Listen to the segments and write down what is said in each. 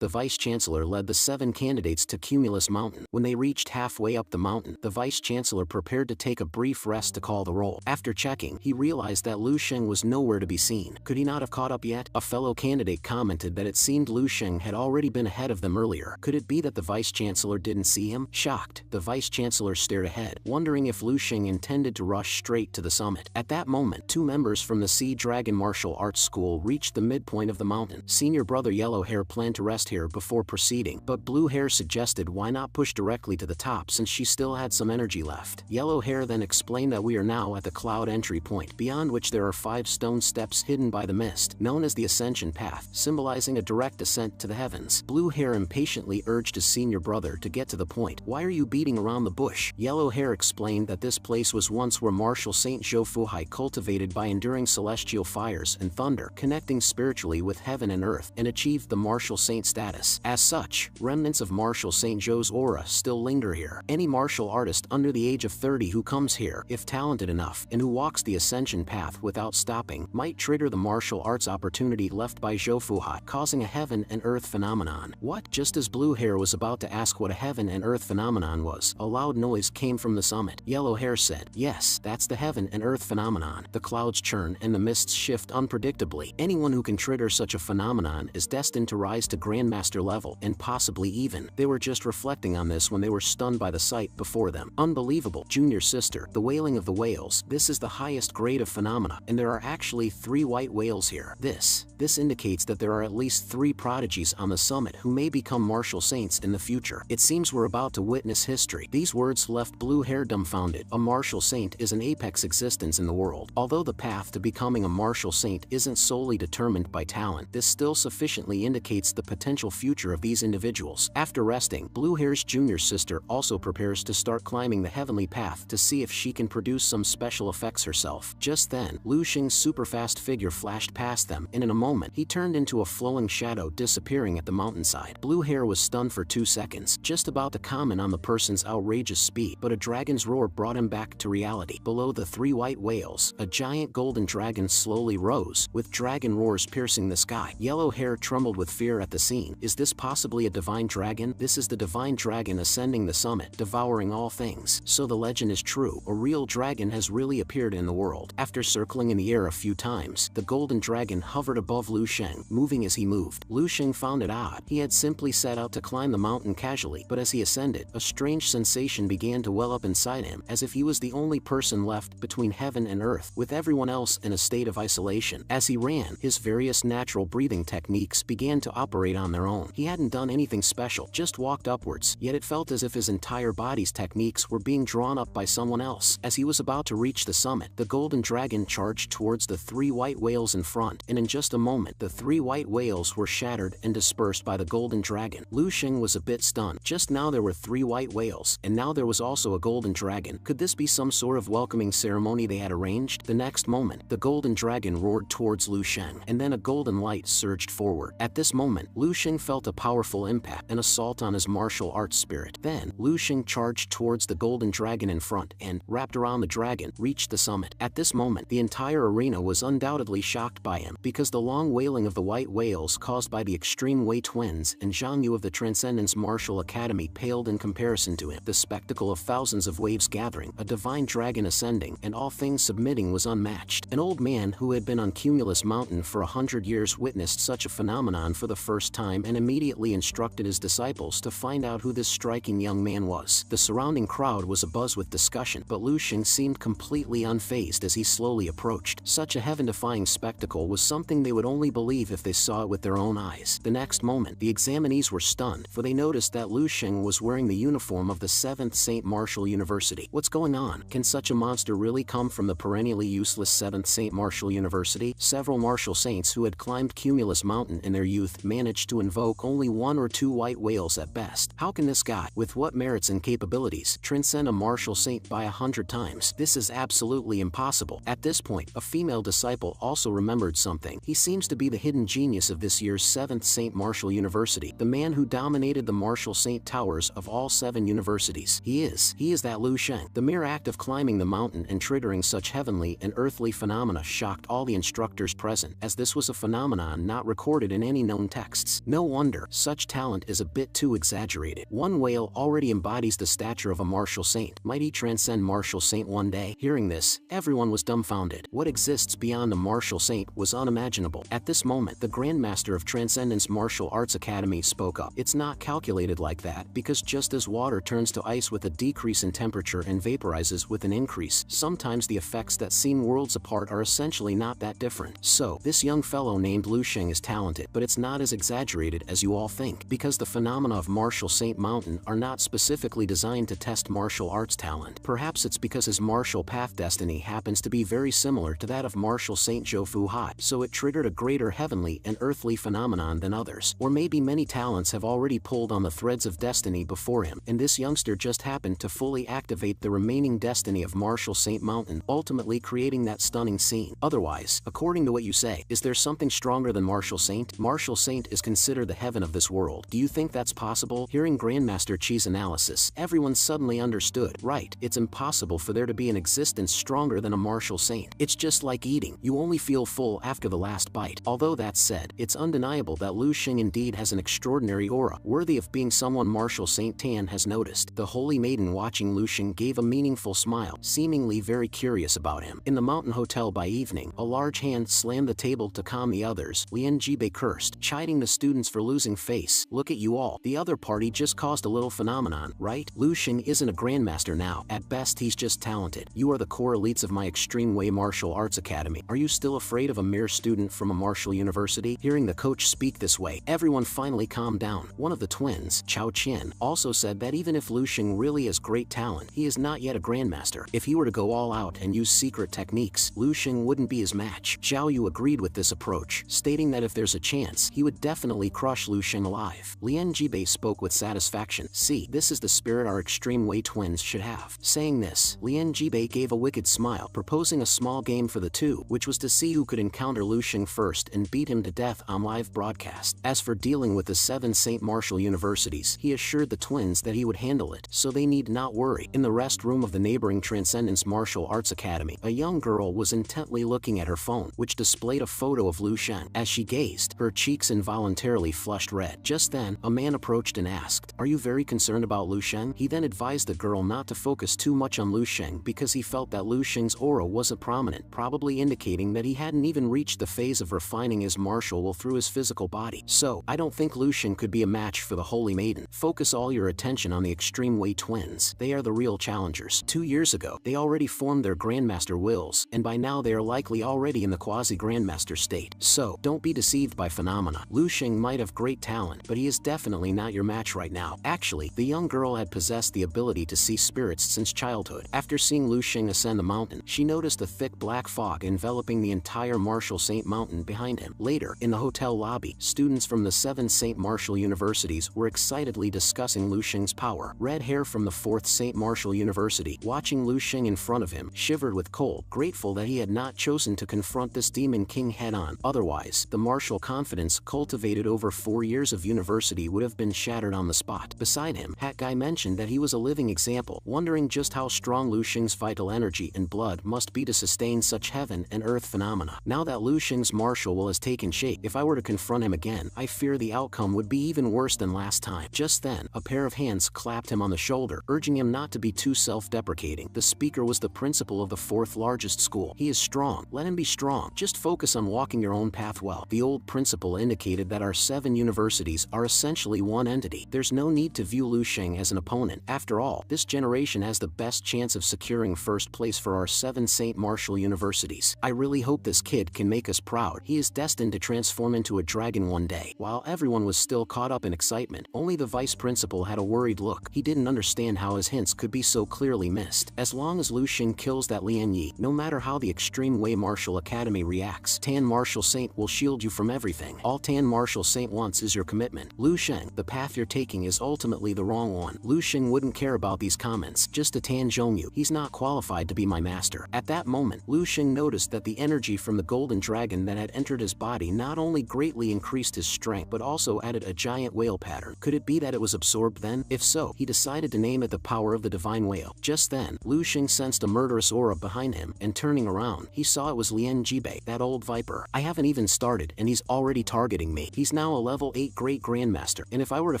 the Vice-Chancellor led the 7 candidates to Cumulus Mountain. When they reached halfway up the mountain, the Vice-Chancellor prepared to take a brief rest to call the roll. After checking, he realized that Lu Sheng was nowhere to be seen. Could he not have caught up yet? A fellow candidate commented that it seemed Lu Sheng had already been ahead of them earlier. Could it be that the Vice-Chancellor didn't see him? Shocked, the Vice-Chancellor stared ahead, wondering if Lu Sheng intended to rush straight to the summit. At that moment, 2 members from the Sea Dragon Martial Arts School reached the midpoint of the mountain. Senior brother Yellow Hair planned to rest here before proceeding, but Blue Hair suggested why not push directly to the top since she still had some energy left. Yellow Hair then explained that we are now at the cloud entry point, beyond which there are 5 stone steps hidden by the mist, known as the Ascension Path, symbolizing a direct ascent to the heavens. Blue Hair impatiently urged his senior brother to get to the point. Why are you beating around the bush? Yellow Hair explained that this place was once where Martial Saint Zhou Fuhai cultivated by enduring celestial fires and thunder, connecting spiritually with heaven and earth, and achieved the Martial Saint status. As such, remnants of Martial Saint Zhou's aura still linger here. Any martial artist under the age of 30 who comes here, if talented enough, and who walks the Ascension Path without stopping, might trigger the martial arts opportunity left by Zhou Fuhai, causing a heaven and earth phenomenon. What? Just as Blue Hair was about to ask what a heaven and earth phenomenon was, a loud noise came from the summit. Yellow Hair said, yes, that's the heaven and earth phenomenon. The clouds churn and the mists shift unpredictably. Anyone who can trigger such a phenomenon is destined to rise to Grandmaster level, and possibly even. They were just reflecting on this when they were stunned by the sight before them. Unbelievable. Junior sister, the wailing of the whales. This is the highest grade of phenomena, and there are actually 3 white whales here. This indicates that there are at least 3 prodigies on the summit who may become martial saints in the future. It seems we're about to witness history. These words left Blue Hair dumbfounded. A martial saint is an apex existence in the world. Although the path to becoming a martial saint isn't solely determined by talent, this still sufficiently indicates the potential future of these individuals. After resting, Blue Hair's junior sister also prepares to start climbing the heavenly path to see if she can produce some special effects herself. Just then, Lu Sheng's super-fast figure flashed past them, and in a moment, he turned into a flowing shadow disappearing at the mountainside. Blue Hair was stunned for 2 seconds, just about to comment on the person's outrageous speed, but a dragon's roar brought him back to reality. Below the 3 white whales, a giant golden dragon slowly rose, with dragon roars piercing the sky. Yellow Hair trembled with fear at the scene. Is this possibly a divine dragon? This is the divine dragon ascending the summit, devouring all things. So the legend is true. A real dragon has really appeared in the world. After circling in the air a few times, the golden dragon hovered above Lu Sheng, moving as he moved. Lu Sheng found it odd. He had simply set out to climb the mountain casually, but as he ascended, a strange sensation began to well up inside him, as if he was the only person left between heaven and earth, with everyone else in a state of isolation. As he ran, his various natural breathing techniques began to operate on their own. He hadn't done anything special, just walked upwards, yet it felt as if his entire body's techniques were being drawn up by someone else. As he was about to reach the summit, the golden dragon charged towards the 3 white whales in front, and in just a moment, the 3 white whales were shattered and dispersed by the golden dragon. Lu Sheng was a bit stunned. Just now there were 3 white whales, and now there was also a golden dragon. Could this be some sort of welcoming ceremony they had arranged? The next moment, the golden dragon roared towards Lu Sheng, and then a golden light surged forward. At this moment, Lu Sheng felt a powerful impact, an assault on his martial arts spirit. Then, Lu Sheng charged towards the golden dragon in front and, wrapped around the dragon, reached the summit. At this moment, the entire arena was undoubtedly shocked by him, because the long wailing of the white whales caused by the extreme Wei twins and Zhang Yu of the Transcendence Martial Academy paled in comparison to him. The spectacle of thousands of waves gathering, a divine dragon ascending, and all things submitting was unmatched. An old man who had been on Cumulus Mountain for 100 years witnessed such a phenomenon for the first time and immediately instructed his disciples to find out who this striking young man was. The surrounding crowd was abuzz with discussion, but Lu Sheng seemed completely unfazed as he slowly approached. Such a heaven-defying spectacle was something they would only believe if they saw it with their own eyes. The next moment, the examinees were stunned, for they noticed that Lu Sheng was wearing the uniform of the 7th St. Martial University. What's going on? Can such a monster really come from the perennially useless 7th St. Martial University? Several martial saints who had climbed Cumulus Mountain in their youth managed to invoke only 1 or 2 white whales at best. How can this guy, with what merits and capabilities, transcend a martial saint by 100 times? This is absolutely impossible. At this point, a female disciple also remembered something. He seems to be the hidden genius of this year's 7th St. Martial University, the man who dominated the martial saint towers of all 7 universities. He is that Lu Sheng. The mere act of climbing the mountain and triggering such heavenly and earthly phenomena shocked all the instructors present, as this was a phenomenon not recorded in any known texts. No wonder, such talent is a bit too exaggerated. One whale already embodies the stature of a martial saint. Might he transcend martial saint one day? Hearing this, everyone was dumbfounded. What exists beyond a martial saint was unimaginable. At this moment, the Grandmaster of Transcendence Martial Arts Academy spoke up. It's not calculated like that, because just as water turns to ice with a decrease in temperature and vaporizes with an increase, sometimes the effects that seem worlds apart are essentially not that different. So, this young fellow named Lu Sheng is talented, but it's not as exaggerated as you all think, because the phenomena of Martial Saint Mountain are not specifically designed to test martial arts talent. Perhaps it's because his martial path destiny happens to be very similar to that of Martial Saint Zhou Hai, so it triggered a greater heavenly and earthly phenomenon than others. Or maybe many talents have already pulled on the threads of destiny before him, and this youngster just happened to fully activate the remaining destiny of Martial Saint Mountain, ultimately creating that stunning scene. Otherwise, according to what you say, is there something stronger than Martial Saint? Martial Saint is considered the heaven of this world. Do you think that's possible? Hearing Grandmaster Chi's analysis, everyone suddenly understood. Right, it's impossible for there to be an existence stronger than a Martial Saint. It's just like eating. You only feel full after the last bite. Although that said, it's undeniable that Lu Sheng indeed has an extraordinary aura, worthy of being someone Martial Saint Tan has noticed. The holy maiden watching Lu Sheng gave a meaningful smile, seemingly very curious about him. In the mountain hotel by evening, a large hand slammed the table to calm the others. Lian Jibei cursed, chiding the students for losing face. Look at you all. The other party just caused a little phenomenon, right? Lu Sheng isn't a grandmaster now. At best, he's just talented. You are the core elites of my Extreme Way Martial Arts Academy. Are you still afraid of a mere student from a martial university? Hearing the coach speak this way, everyone finally calmed down. One of the twins, Chao Qian, also said that even if Lu Sheng really has great talent, he is not yet a grandmaster. If he were to go all out and use secret techniques, Lu Sheng wouldn't be his match. Zhao Yu agreed with this approach, stating that if there's a chance, he would definitely crush Lu Sheng alive. Lian Jibei spoke with satisfaction. See, this is the spirit our Extreme Way twins should have. Saying this, Lian Jibei gave a wicked smile, proposing a small game for the two, which was to see who could encounter Lu Sheng first and beat him to death on live broadcast. As for dealing with the 7 St. Martial universities, he assured the twins that he would handle it, so they need not worry. In the rest room of the neighboring Transcendence Martial Arts Academy, a young girl was intently looking at her phone, which displayed a photo of Lu Sheng. As she gazed, her cheeks involuntarily flushed red. Just then, a man approached and asked, "Are you very concerned about Lu Sheng?" He then advised the girl not to focus too much on Lu Sheng because he felt that Lu Sheng's aura wasn't prominent, probably indicating that he hadn't even reached the phase of refining his martial will through his physical body. So, I don't think Lu Sheng could be a match for the Holy Maiden. Focus all your attention on the Extreme Way twins. They are the real challengers. 2 years ago, they already formed their Grandmaster wills, and by now they are likely already in the quasi-Grandmaster state. So, don't be deceived by phenomena. Lu Sheng might have great talent, but he is definitely not your match right now. Actually, the young girl had possessed the ability to see spirits since childhood. After seeing Lu Sheng ascend the mountain, she noticed a thick black fog enveloping the entire Martial Saint Mountain behind him. Later, in the hotel lobby, students from the 7 St. Martial universities were excitedly discussing Lu Sheng's power. Red hair from the 4th St. Martial University, watching Lu Sheng in front of him, shivered with cold, grateful that he had not chosen to confront this demon king head-on. Otherwise, the martial confidence cultivated over 4 years of university would have been shattered on the spot. Beside him, Hat Guy mentioned that he was a living example, wondering just how strong Lu Sheng's vital energy and blood must be to sustain such heaven and earth phenomena. Now that Lu Sheng's martial will has taken shape, if I were to confront him again, I fear the outcome would be even worse than last time. Just then, a pair of hands clapped him on the shoulder, urging him not to be too self-deprecating. The speaker was the principal of the 4th largest school. He is strong. Let him be strong. Just focus on walking your own path well. The old principal indicated that our 7 universities are essentially one entity. There's no need to view Lu Sheng as an opponent. After all, this generation has the best chance of securing first place for our 7 St. Martial universities. I really hope this kid can make us proud. He is destined to transform into a dragon one day. While everyone was still caught up in excitement, only the vice principal had a worried look. He didn't understand how his hints could be so clearly missed. As long as Lu Sheng kills that Lian Yi, no matter how the Extreme Way Martial Academy reacts, Tan Martial Saint will shield you from everything. All Tan Martial Saint wants is your commitment. Lu Sheng, the path you're taking is ultimately the wrong one. Lu Sheng wouldn't care about these comments, just to Tan Zhongyu. He's not qualified to be my master. At that moment, Lu Sheng noticed that the energy from the golden dragon that had entered his body not only greatly increased his strength but also added a giant whale pattern. Could it be that it was absorbed then? If so, he decided to name it the power of the divine whale. Just then, Lu Sheng sensed a murderous aura behind him, and turning around, he saw it was Lian Jibei, that old viper. I haven't even started and he's already targeting me. He's now a level 8 great grandmaster, and if I were to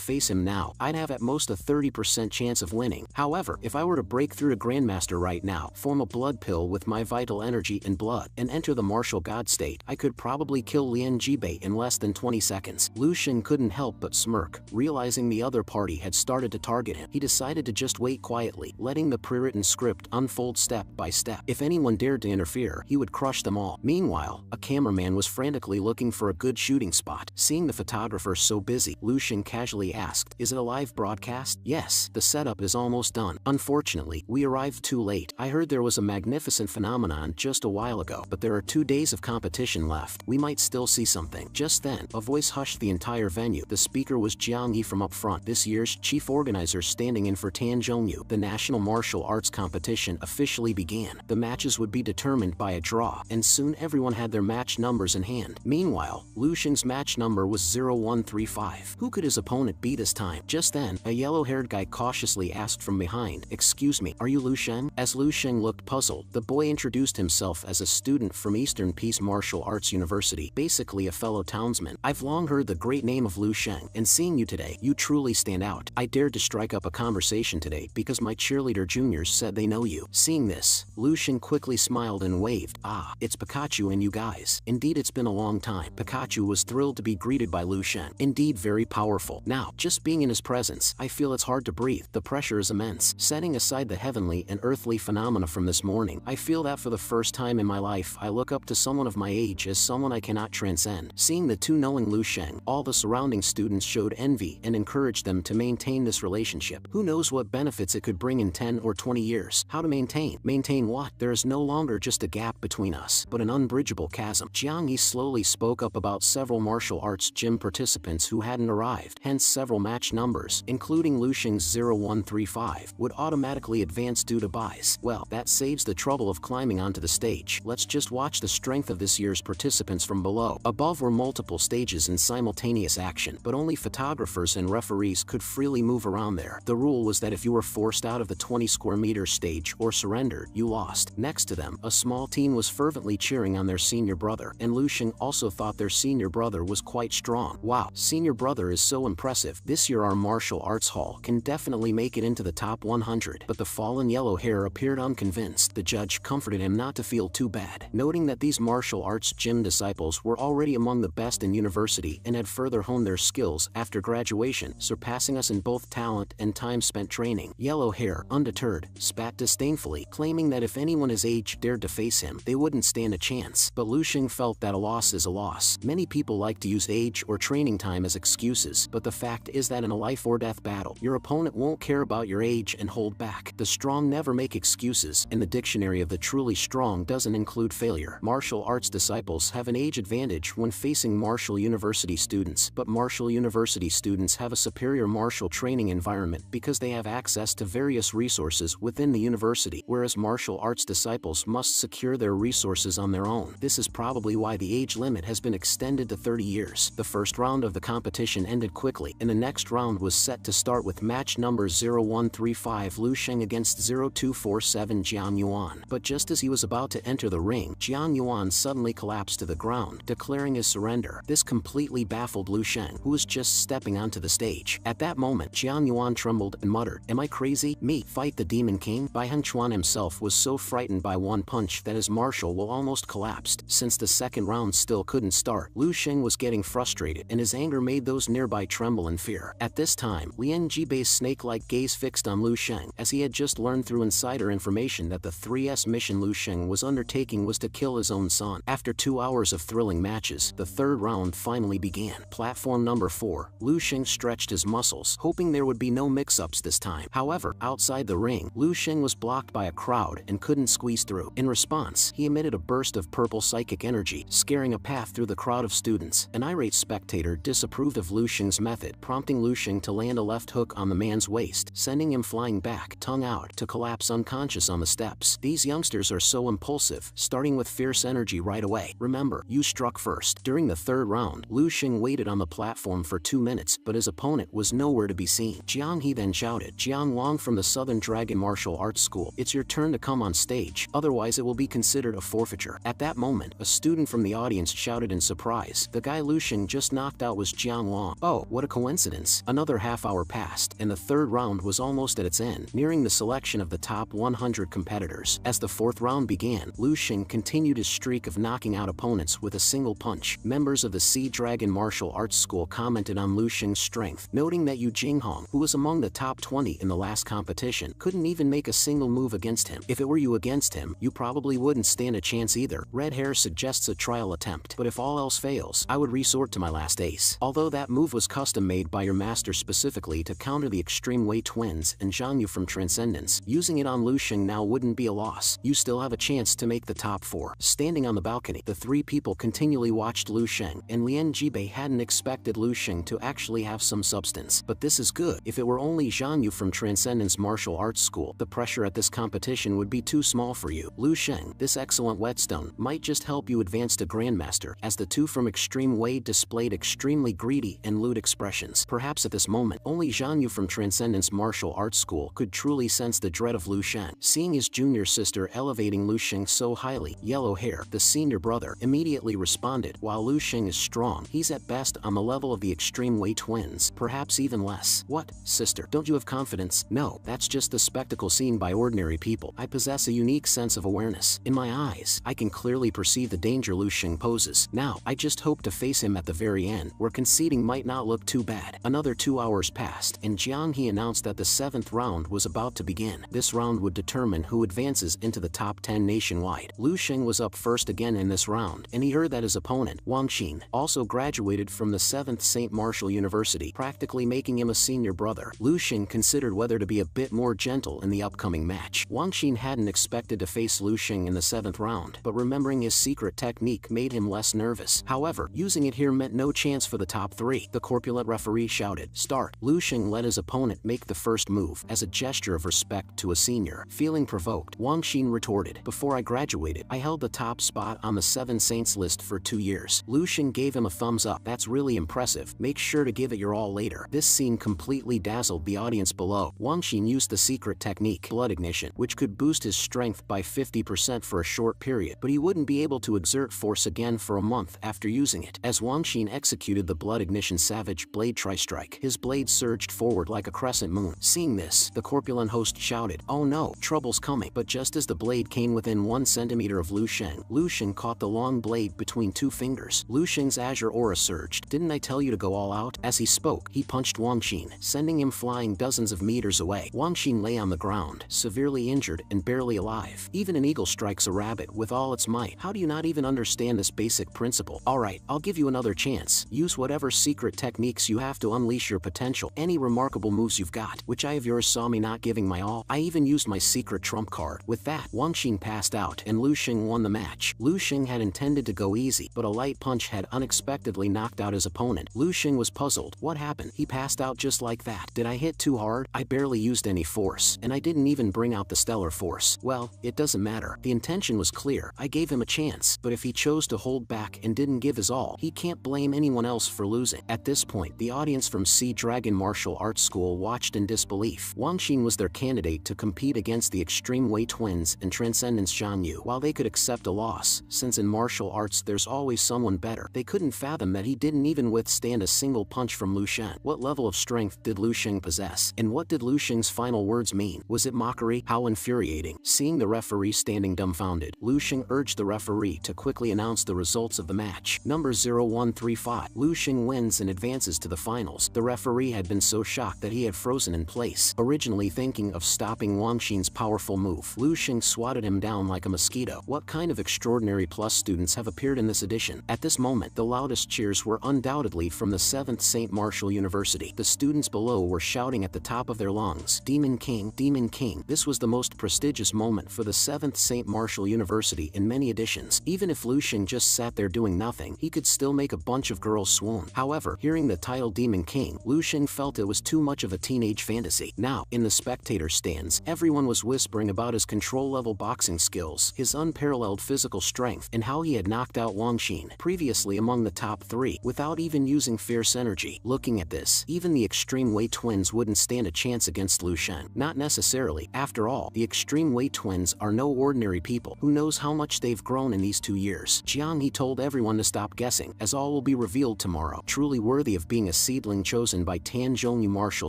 face him now, I'd have at most a 30% chance of winning. However, if I were to break through to grandmaster right now, form a blood pill with my vital energy and blood, and enter the martial god state, I could probably kill Lian Jibei in less than 20 seconds. Lu Xing couldn't help but smirk, realizing the other party had started to target him. He decided to just wait quietly, letting the pre-written script unfold step by step. If anyone dared to interfere, he would crush them all. Meanwhile, a cameraman was frantically looking for a good shooting spot. Seeing the photographer so busy, Lu Xing casually asked, "Is it a live broadcast?" "Yes, the setup is almost done. Unfortunately, we arrived too late. I heard there was a magnificent phenomenon just a while ago, but there are 2 days of competition left. We might still see something." Just then, a voice hushed the entire venue. The speaker was Jiang Yi from up front, this year's chief organizer standing in for Tan Zhongyu. The national martial arts competition officially began. The matches would be determined by a draw, and soon everyone had their match numbers in hand. Meanwhile, Lu Xing's match number was 0135. Who could his opponent be this time? Just then, a yellow-haired guy cautiously asked from behind, "Excuse me, are you Lu Xing?" As Lu Xing looked puzzled, the boy introduced himself as a student from Eastern Peace Martial Arts University, basically a fellow townsman. "I've long heard the great name of Lu Xing, and seeing you today, you truly stand out. I dared to strike up a conversation today because my cheerleader juniors said they know you." Seeing this, Lu Xing quickly smiled and waved. "Ah, it's Pikachu and you guys. Indeed, it's been a long time." Pikachu was thrilled to be greeted by Lu Xing. "Indeed, very powerful. Now, just being in his presence, I feel it's hard to breathe. The pressure is immense. Setting aside the heavenly and earthly phenomena from this morning, I feel that for the first time in my life, I look up to someone of my age as someone I cannot transcend." Seeing the two knowing Lu Xing, all the surrounding students showed envy and encouraged them to maintain this relationship. Who knows what benefits it could bring in 10 or 20 years? How to maintain? Maintain what? There is no longer just a gap between us, but an unbridgeable chasm. Jiang Yi slowly spoke up about several martial arts gym participants who hadn't arrived, hence several match numbers, including Lu Xing's 0135, would automatically advance due to buys. Well, that saves the trouble of climbing onto the stage. Let's just watch the strength of this year's participants from below. Above were multiple stages in simultaneous action, but only photographers and referees could freely move around there. The rule was that if you were forced out of the 20 square meter stage or surrendered, you lost. Next to them, a small team was fervently cheering on their senior brother, and Lu Xing also thought their senior brother was quite strong. Wow, senior brother is so impressive. This year our martial arts hall can definitely make it into the top 100. But the fallen yellow hair appeared unconvinced. The judge comforted him not to feel too bad, noting that these martial arts gym disciples were already among the best in university and had further honed their skills after graduation, surpassing us in both talent and time spent training. Yellow hair, undeterred, spat disdainfully, claiming that if anyone his age dared to face him, they wouldn't stand a chance. But Lu Xing felt that a loss is a loss. Many people like to use age or training time as excuses, but the fact is that in a life or death battle, your opponent won't care about your age and hold back. The strong never make excuses, and the dictionary of the truly strong doesn't include failure. Martial arts disciples have an age advantage when facing martial university students, but martial university students have a superior martial training environment because they have access to various resources within the university, whereas martial arts disciples must secure their resources on their own. This is probably why the age limit has been extended to 30 years. The first round of the competition ended quickly, and the next round was set to start with match number 0135 Lu Xing against 0247 Jiang Yuan. But just as he was about to enter the ring, Jiang Yuan suddenly collapsed to the ground, declaring his surrender. This completely baffled Lu Xing, who was just stepping onto the stage. At that moment, Jiang Yuan trembled and muttered, "Am I crazy? Me, fight the Demon King?" Bai Hengchuan himself was so frightened by one punch that his martial will almost collapsed. Since the second round still couldn't start, Lu Xing was getting frustrated, and his anger made those nearby tremble in fear. At this time, Lian Jibei's snake-like gaze fixed on Lu Xing, as he had just learned through insider information that the 3S mission Lu Xing was undertaking was to kill his own son. After 2 hours of thrilling matches, the third round finally began. Platform number 4, Lu Xing stretched his muscles, hoping there would be no mix-ups this time. However, outside the ring, Lu Xing was blocked by a crowd and couldn't squeeze through. In response, he emitted a burst of purple psychic energy, scaring a path through the crowd of students. An irate spectator disapproved of Lu Xing's method, prompting Lu Xing to land a left hook on the man's waist, sending him flying back, tongue out, to collapse unconscious on the steps. These youngsters are so impulsive, starting with fierce energy right away. Remember, you struck first. During the third round, Lu Xing waited on the platform for 2 minutes, but his opponent was nowhere to be seen. Jiang He then shouted, "Jiang Wang from the Southern Dragon Martial Arts School, it's your turn to come on stage, otherwise it will be considered a forfeiture." At that moment, a student from the audience shouted in surprise, "The guy Lu Xing just knocked out was Jiang Long. Oh, what a coincidence. Another half hour passed, and the third round was almost at its end, nearing the selection of the top 100 competitors. As the fourth round began, Lu Xing continued his streak of knocking out opponents with a single punch. Members of the Sea Dragon Martial Arts School commented on Lu Xing's strength, noting that Yu Jinghong, who was among the top 20 in the last competition, couldn't even make a single move against him. If it were you against him, you probably wouldn't stand a chance either. Red Hair suggests a trial attempt, but if all else fails, I would resort to my last ace. Although that move was custom made by your master specifically to counter the Extreme Wei twins and Zhang Yu from Transcendence, using it on Lu Xing now wouldn't be a loss. You still have a chance to make the top 4. Standing on the balcony, the three people continually watched Lu Xing, and Lian Jibei hadn't expected Lu Xing to actually have some substance. But this is good. If it were only Zhang Yu from Transcendence Martial Arts School, the pressure at this competition would be too small for you. Lu Xing, this excellent whetstone might just help you advance to Grandmaster, as the two from Extreme Wei displayed extremely greedy and lewd expressions. Perhaps at this moment, only Zhang Yu from Transcendence Martial Arts School could truly sense the dread of Lu Xing. Seeing his junior sister elevating Lu Xing so highly, Yellow Hair, the senior brother, immediately responded, while Lu Xing is strong, he's at best on the level of the Extreme Wei twins, perhaps even less. What, sister, don't you have confidence? No, that's just the spectacle seen by ordinary people. I possess a unique sense of awareness. In my eyes, I can clearly perceive the danger Lu Xing poses. Now, I just hope to face him at the very end, where conceding might not look too bad. Another 2 hours passed, and Jiang He announced that the 7th round was about to begin. This round would determine who advances into the top 10 nationwide. Lu Xing was up first again in this round, and he heard that his opponent, Wang Xin, also graduated from the 7th St. Martial University, practically making him a senior brother. Lu Xing considered whether to be a bit more gentle in the upcoming match. Wang Xin hadn't expected to face Lu Xing in the 7th round, but remembering his secret technique made him less nervous. However, using it here meant no chance for the top 3. The corpulent referee shouted, "Start." Lu Xing let his opponent make the first move, as a gesture of respect to a senior. Feeling provoked, Wang Xin retorted, "Before I graduated, I held the top spot on the 7 Saints list for 2 years." Lu Xing gave him a thumbs up. "That's really impressive. Make sure to give it your all later." This scene completely dazzled the audience below. Wang Xin used the secret technique, blood ignition, which could boost his strength by 50% for a short period, but he wouldn't be able to exert force again for a month after using it. As Wang Xin executed the blood ignition savage blade tri-strike, his blade surged forward like a crescent moon. Seeing this, the corpulent host shouted, "Oh no, trouble's coming." But just as the blade came within 1 centimeter of Lu Xing caught the long blade between 2 fingers. Lu Xing's azure aura surged. "Didn't I tell you to go all out?" As he spoke, he punched Wang Xin, sending him flying dozens of meters away. Wang Xin lay on the ground, severely injured and barely alive. Even an eagle strikes a rabbit with all its might. How do you not even understand this basic principle? Alright, I'll give you another chance. Use whatever secret techniques you have to unleash your potential. Any remarkable moves you've got. Which eye of yours saw me not giving my all? I even used my secret trump card. With that, Wang Xin passed out, and Lu Xing won the match. Lu Xing had intended to go easy, but a light punch had unexpectedly knocked out his opponent. Lu Xing was puzzled. What happened? He passed out just like that. Did I hit too hard? I barely used any force, and I didn't even bring out the stellar force. Well, it doesn't matter. The intention was clear. I gave him a chance, but if he chose to hold back and didn't give his all, he can't blame anyone else for losing. At this point, the audience from Sea Dragon Martial Arts School watched in disbelief. Wang Xin was their candidate to compete against the Extreme Wei twins and Transcendence Zhang Yu. While they could accept a loss, since in martial arts there's always someone better, they couldn't fathom that he didn't even withstand a single punch from Lu Xing. What level of strength did Lu Xing possess? And what did Lu Xing's final words mean? Was it mockery? How infuriating. Seeing the referee standing dumbfounded, Lu Xing urged the referee to quickly announce the results of the match. Number 0135. Lu Xing wins and advances to the finals. The referee had been so shocked that he had frozen in place. Originally thinking of stopping Wang Xin's powerful move, Lu Xing swatted him down like a mosquito. What kind of extraordinary plus students have appeared in this edition? At this moment, the loudest cheers were undoubtedly from the 7th St. Martial University. The students below were shouting at the top of their lungs, "Demon King, Demon King." This was the most prestigious moment for the 7th St. Martial University in many editions. Even if Lu Xing just sat there doing nothing, he could still make a bunch of girls swoon. However, hearing the title Demon King, Lu Xing felt it was too much of a teenage fantasy. Now, in the spectator stands, everyone was whispering about his control-level boxing skills, his unparalleled physical strength, and how he had knocked out Wang Xin, previously among the top 3, without even using fierce energy. Looking at this, even the Extreme Wei twins wouldn't stand a chance against Lu Xing. Not necessarily. After all, the Extreme Wei twins are no ordinary people. Who knows how much they've grown in these 2 years? Jiang He told everyone to stop guessing. As all all will be revealed tomorrow. Truly worthy of being a seedling chosen by Tan Zhongyu martial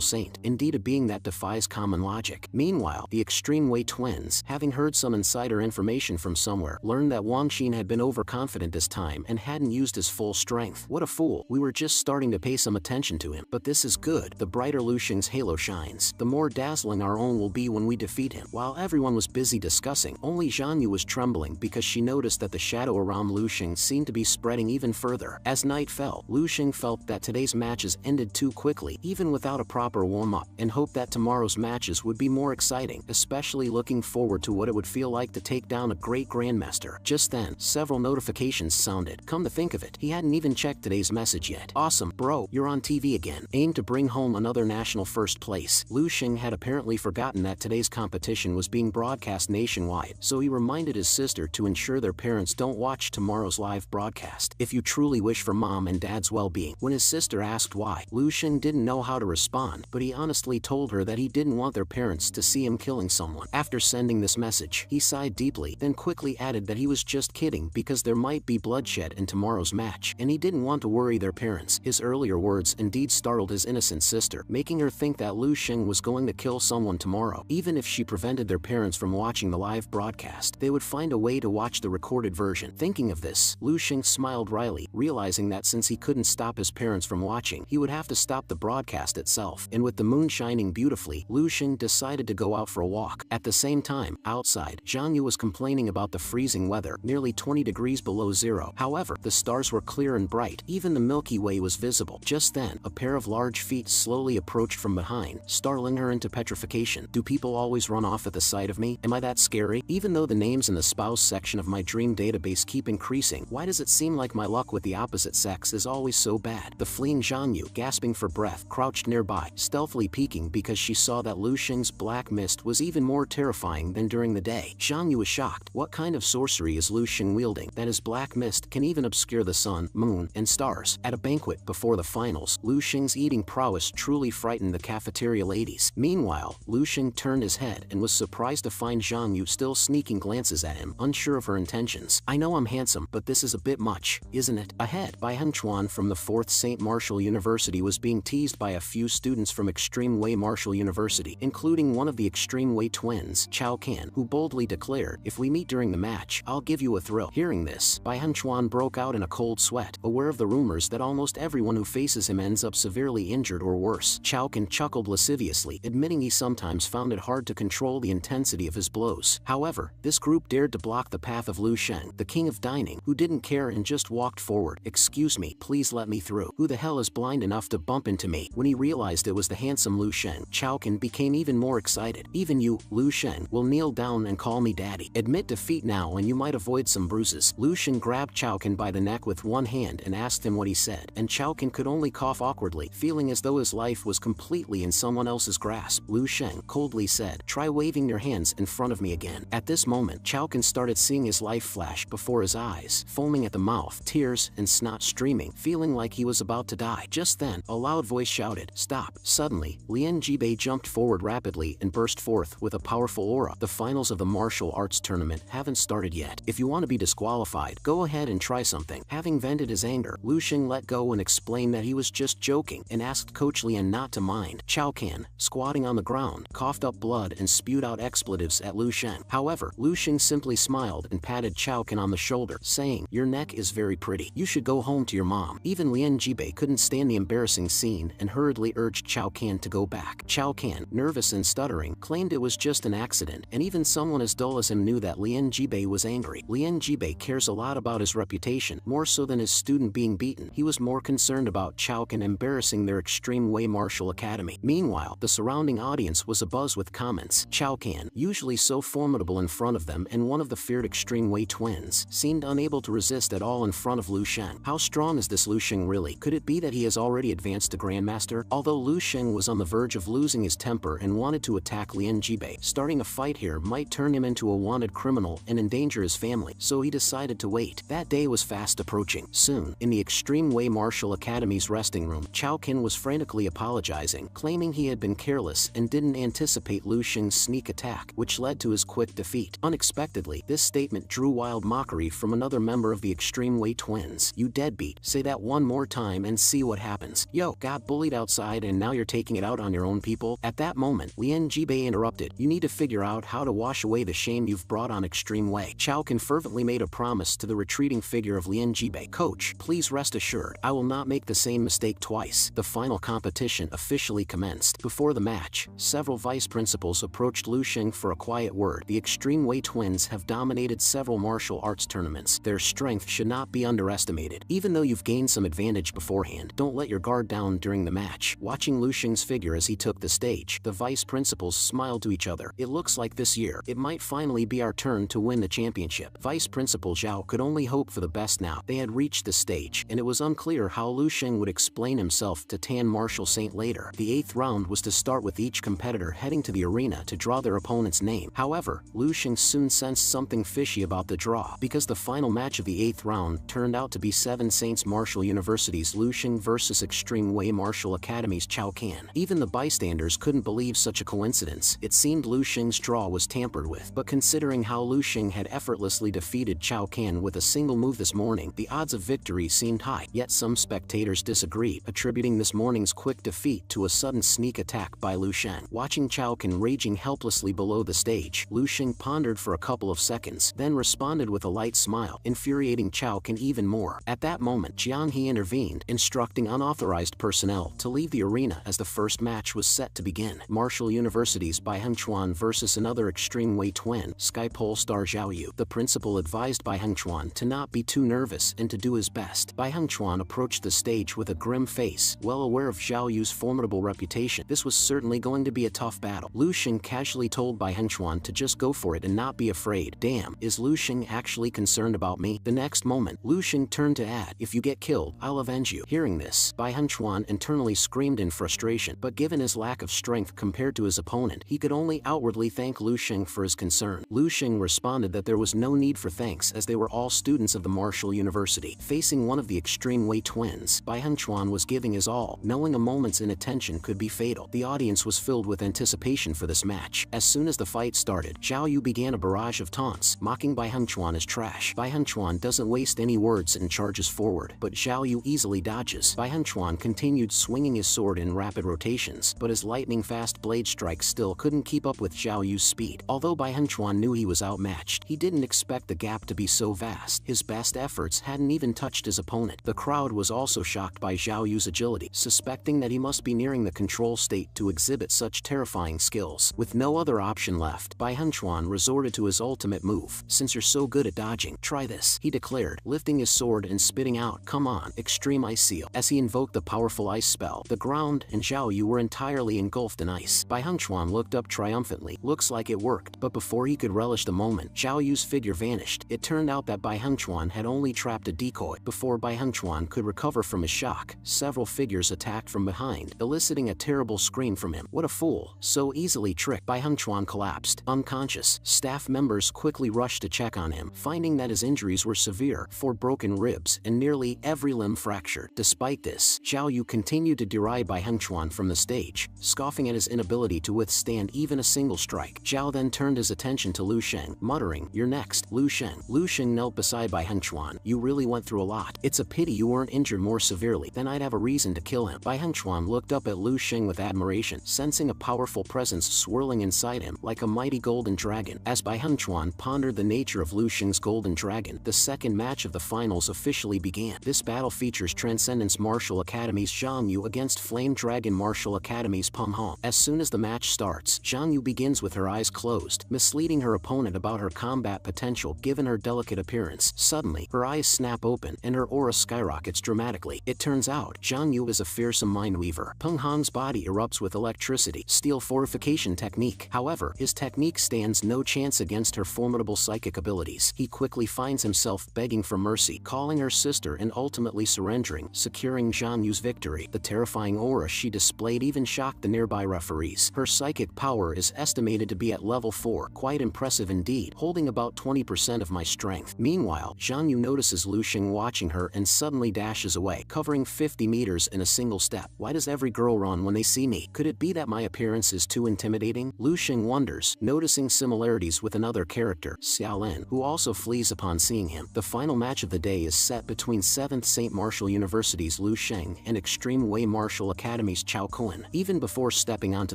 saint, indeed a being that defies common logic. Meanwhile, the Extreme Wei twins, having heard some insider information from somewhere, learned that Wang Xin had been overconfident this time and hadn't used his full strength. What a fool. We were just starting to pay some attention to him. But this is good. The brighter Lu Xing's halo shines, the more dazzling our own will be when we defeat him. While everyone was busy discussing, only Zhang Yu was trembling because she noticed that the shadow around Lu Xing seemed to be spreading even further. As night fell, Lu Xing felt that today's matches ended too quickly, even without a proper warm-up, and hoped that tomorrow's matches would be more exciting, especially looking forward to what it would feel like to take down a great grandmaster. Just then, several notifications sounded. Come to think of it, he hadn't even checked today's message yet. Awesome, bro, you're on TV again. Aim to bring home another national first place. Lu Xing had apparently forgotten that today's competition was being broadcast nationwide, so he reminded his sister to ensure their parents don't watch tomorrow's live broadcast. If you truly wish for mom and dad's well-being. When his sister asked why, Lu Xing didn't know how to respond, but he honestly told her that he didn't want their parents to see him killing someone. After sending this message, he sighed deeply, then quickly added that he was just kidding because there might be bloodshed in tomorrow's match, and he didn't want to worry their parents. His earlier words indeed startled his innocent sister, making her think that Lu Xing was going to kill someone tomorrow. Even if she prevented their parents from watching the live broadcast, they would find a way to watch the recorded version. Thinking of this, Lu Xing smiled wryly, realizing that since he couldn't stop his parents from watching, he would have to stop the broadcast itself. And with the moon shining beautifully, Lu Xing decided to go out for a walk. At the same time, outside, Zhang Yu was complaining about the freezing weather, nearly 20 degrees below zero. However, the stars were clear and bright. Even the Milky Way was visible. Just then, a pair of large feet slowly approached from behind, startling her into petrification. Do people always run off at the sight of me? Am I that scary? Even though the names in the spouse section of my dream database keep increasing, why does it seem like my luck with the opposite sex is always so bad? The fleeing Zhang Yu, gasping for breath, crouched nearby, stealthily peeking because she saw that Lu Xing's black mist was even more terrifying than during the day. Zhang Yu was shocked. What kind of sorcery is Lu Xing wielding that his black mist can even obscure the sun, moon, and stars? At a banquet before the finals, Lu Xing's eating prowess truly frightened the cafeteria ladies. Meanwhile, Lu Xing turned his head and was surprised to find Zhang Yu still sneaking glances at him, unsure of her intentions. I know I'm handsome, but this is a bit much, isn't it? Ahead, Bai Hengchuan from the 4th St. Martial University was being teased by a few students from Extreme Wei Martial University, including one of the Extreme Wei twins, Chao Can, who boldly declared, if we meet during the match, I'll give you a thrill. Hearing this, Bai Hengchuan broke out in a cold sweat, aware of the rumors that almost everyone who faces him ends up severely injured or worse. Chao Can chuckled lasciviously, admitting he sometimes found it hard to control the intensity of his blows. However, this group dared to block the path of Lu Xing, the king of dining, who didn't care and just walked forward. Excuse me, please let me through. Who the hell is blind enough to bump into me? When he realized it was the handsome Lu Xing, Chao Can became even more excited. Even you, Lu Xing, will kneel down and call me daddy. Admit defeat now and you might avoid some bruises. Lu Xing grabbed Chao Can by the neck with one hand and asked him what he said, and Chao Can could only cough awkwardly, feeling as though his life was completely in someone else's grasp. Lu Xing coldly said, try waving your hands in front of me again. At this moment, Chao Can started seeing his life flash before his eyes, foaming at the mouth, tears and snot streaming, feeling like he was about to die. Just then, a loud voice shouted, stop. Suddenly, Lian Jibei jumped forward rapidly and burst forth with a powerful aura. The finals of the martial arts tournament haven't started yet. If you want to be disqualified, go ahead and try something. Having vented his anger, Lu Xing let go and explained that he was just joking and asked Coach Lian not to mind. Chao Can, squatting on the ground, coughed up blood and spewed out expletives at Lu Xing. However, Lu Xing simply smiled and patted Chao Can on the shoulder, saying, your neck is very pretty. You should go home to your mom. Even Lian Jibei couldn't stand the embarrassing scene and hurriedly urged Chao Can to go back. Chao Can, nervous and stuttering, claimed it was just an accident, and even someone as dull as him knew that Lian Jibei was angry. Lian Jibei cares a lot about his reputation, more so than his student being beaten. He was more concerned about Chao Can embarrassing their Extreme Wei Martial Academy. Meanwhile, the surrounding audience was abuzz with comments. Chao Can, usually so formidable in front of them and one of the feared Extreme Wei twins, seemed unable to resist at all in front of Lu Xing. How strong is this Lu Xing really? Could it be that he has already advanced to Grandmaster? Although Lu Xing was on the verge of losing his temper and wanted to attack Lian Jibei, starting a fight here might turn him into a wanted criminal and endanger his family, so he decided to wait. That day was fast approaching. Soon, in the Extreme Wei Martial Academy's resting room, Chao Can was frantically apologizing, claiming he had been careless and didn't anticipate Lu Xing's sneak attack, which led to his quick defeat. Unexpectedly, this statement drew wild mockery from another member of the Extreme Wei twins. You deadbeat, say that one more time and see what happens. Yo, got bullied outside and now you're taking it out on your own people? At that moment, Lian Jibei interrupted. You need to figure out how to wash away the shame you've brought on Extreme Way. Chao Kan fervently made a promise to the retreating figure of Lian Jibei. Coach, please rest assured, I will not make the same mistake twice. The final competition officially commenced. Before the match, several vice principals approached Lu Xing for a quiet word. The Extreme Way twins have dominated several martial arts tournaments. Their strength should not be underestimated. Even though you've gained some advantage beforehand, don't let your guard down during the match. Watching Lu Xing's figure as he took the stage, the vice principals smiled to each other. It looks like this year, it might finally be our turn to win the championship. Vice Principal Zhao could only hope for the best now. They had reached the stage, and it was unclear how Lu Xing would explain himself to Tan Martial Saint later. The 8th round was to start with each competitor heading to the arena to draw their opponent's name. However, Lu Xing soon sensed something fishy about the draw, because the final match of the 8th round turned out to be Seven Saints Martial University's Lu Xing versus Extreme Way Martial Academy's Chao Kan. Even the bystanders couldn't believe such a coincidence. It seemed Lu Xing's draw was tampered with, but considering how Lu Xing had effortlessly defeated Chao Kan with a single move this morning, the odds of victory seemed high. Yet some spectators disagreed, attributing this morning's quick defeat to a sudden sneak attack by Lu Xing. Watching Chao Kan raging helplessly below the stage, Lu Xing pondered for a couple of seconds, then responded with a light smile, infuriating Chao Kan even more. At that moment, Jiang He intervened, instructing unauthorized personnel to leave the arena as the first match was set to begin. Martial University's Bai Hengchuan versus another Extreme Way twin, Sky Pole star Zhao Yu. The principal advised Bai Hengchuan to not be too nervous and to do his best. Bai Hengchuan approached the stage with a grim face, well aware of Zhao Yu's formidable reputation. This was certainly going to be a tough battle. Lu Xing casually told Bai Hengchuan to just go for it and not be afraid. Damn, is Lu Xing actually concerned about me? The next moment, Lu Xing turned to add, if you get killed, I'll avenge you. Hearing this, Bai Hengchuan internally screamed in frustration, but given his lack of strength compared to his opponent, he could only outwardly thank Lu Xing for his concern. Lu Xing responded that there was no need for thanks as they were all students of the Martial University. Facing one of the Extreme Way twins, Bai Hengchuan was giving his all, knowing a moment's inattention could be fatal. The audience was filled with anticipation for this match. As soon as the fight started, Zhao Yu began a barrage of taunts, mocking Bai Hengchuan as trash. Bai Hengchuan doesn't waste any words and charges forward, but Zhao Yu easily dodges. Bai Hengchuan continued swinging his sword in rapid rotations, but his lightning-fast blade strikes still couldn't keep up with Zhao Yu's speed. Although Bai Hengchuan knew he was outmatched, he didn't expect the gap to be so vast. His best efforts hadn't even touched his opponent. The crowd was also shocked by Zhao Yu's agility, suspecting that he must be nearing the control state to exhibit such terrifying skills. With no other option left, Bai Hengchuan resorted to his ultimate move. Since you're so good at dodging, try this, he declared, lifting his sword and spitting out, come on, Extreme Ice Seal. As he invoked the powerful ice spell, the ground and Zhao Yu were entirely engulfed in ice. Bai Hengchuan looked up triumphantly. Looks like it worked, but before he could relish the moment, Zhao Yu's figure vanished. It turned out that Bai Hengchuan had only trapped a decoy. Before Bai Hengchuan could recover from his shock, several figures attacked from behind, eliciting a terrible scream from him. What a fool, so easily tricked. Bai Hengchuan collapsed, unconscious. Staff members quickly rushed to check on him, finding that his injuries were severe, 4 broken ribs and nearly every limb fractured. Despite this, Zhao Yu continued to deride Bai Hengchuan from the stage, scoffing at his inability to withstand even a single strike. Zhao then turned his attention to Lu Xing, muttering, you're next, Lu Xing. Lu Xing knelt beside Bai Hengchuan. You really went through a lot. It's a pity you weren't injured more severely, then I'd have a reason to kill him. Bai Hengchuan looked up at Lu Xing with admiration, sensing a powerful presence swirling inside him like a mighty golden dragon. As Bai Hengchuan pondered the nature of Lu Xing's golden dragon, the second match of the finals officially began. This battle features Transcendence Martial Academy's Zhang Yu against Flame Dragon Martial Academy's Peng Hong. As soon as the match starts, Zhang Yu begins with her eyes closed, misleading her opponent about her combat potential given her delicate appearance. Suddenly, her eyes snap open and her aura skyrockets dramatically. It turns out, Zhang Yu is a fearsome mindweaver. Peng Hong's body erupts with electricity, steel fortification technique. However, his technique stands no chance against her formidable psychic abilities. He quickly finds himself begging for mercy, calling her sister and ultimately surrendering, securing Zhang Yu's victory. The terrifying aura she displayed even shocked the nearby referees. Her psychic power is estimated to be at level 4, quite impressive indeed, holding about 20% of my strength. Meanwhile, Zhang Yu notices Lu Xing watching her and suddenly dashes away, covering 50 meters in a single step. Why does every girl run when they see me? Could it be that my appearance is too intimidating? Lu Xing wonders, noticing similarities with another character, Xiaolin, who also flees upon seeing him. The final match of the day is set set between 7th St. Martial University's Lu Sheng and Extreme Way Martial Academy's Chao Kun. Even before stepping onto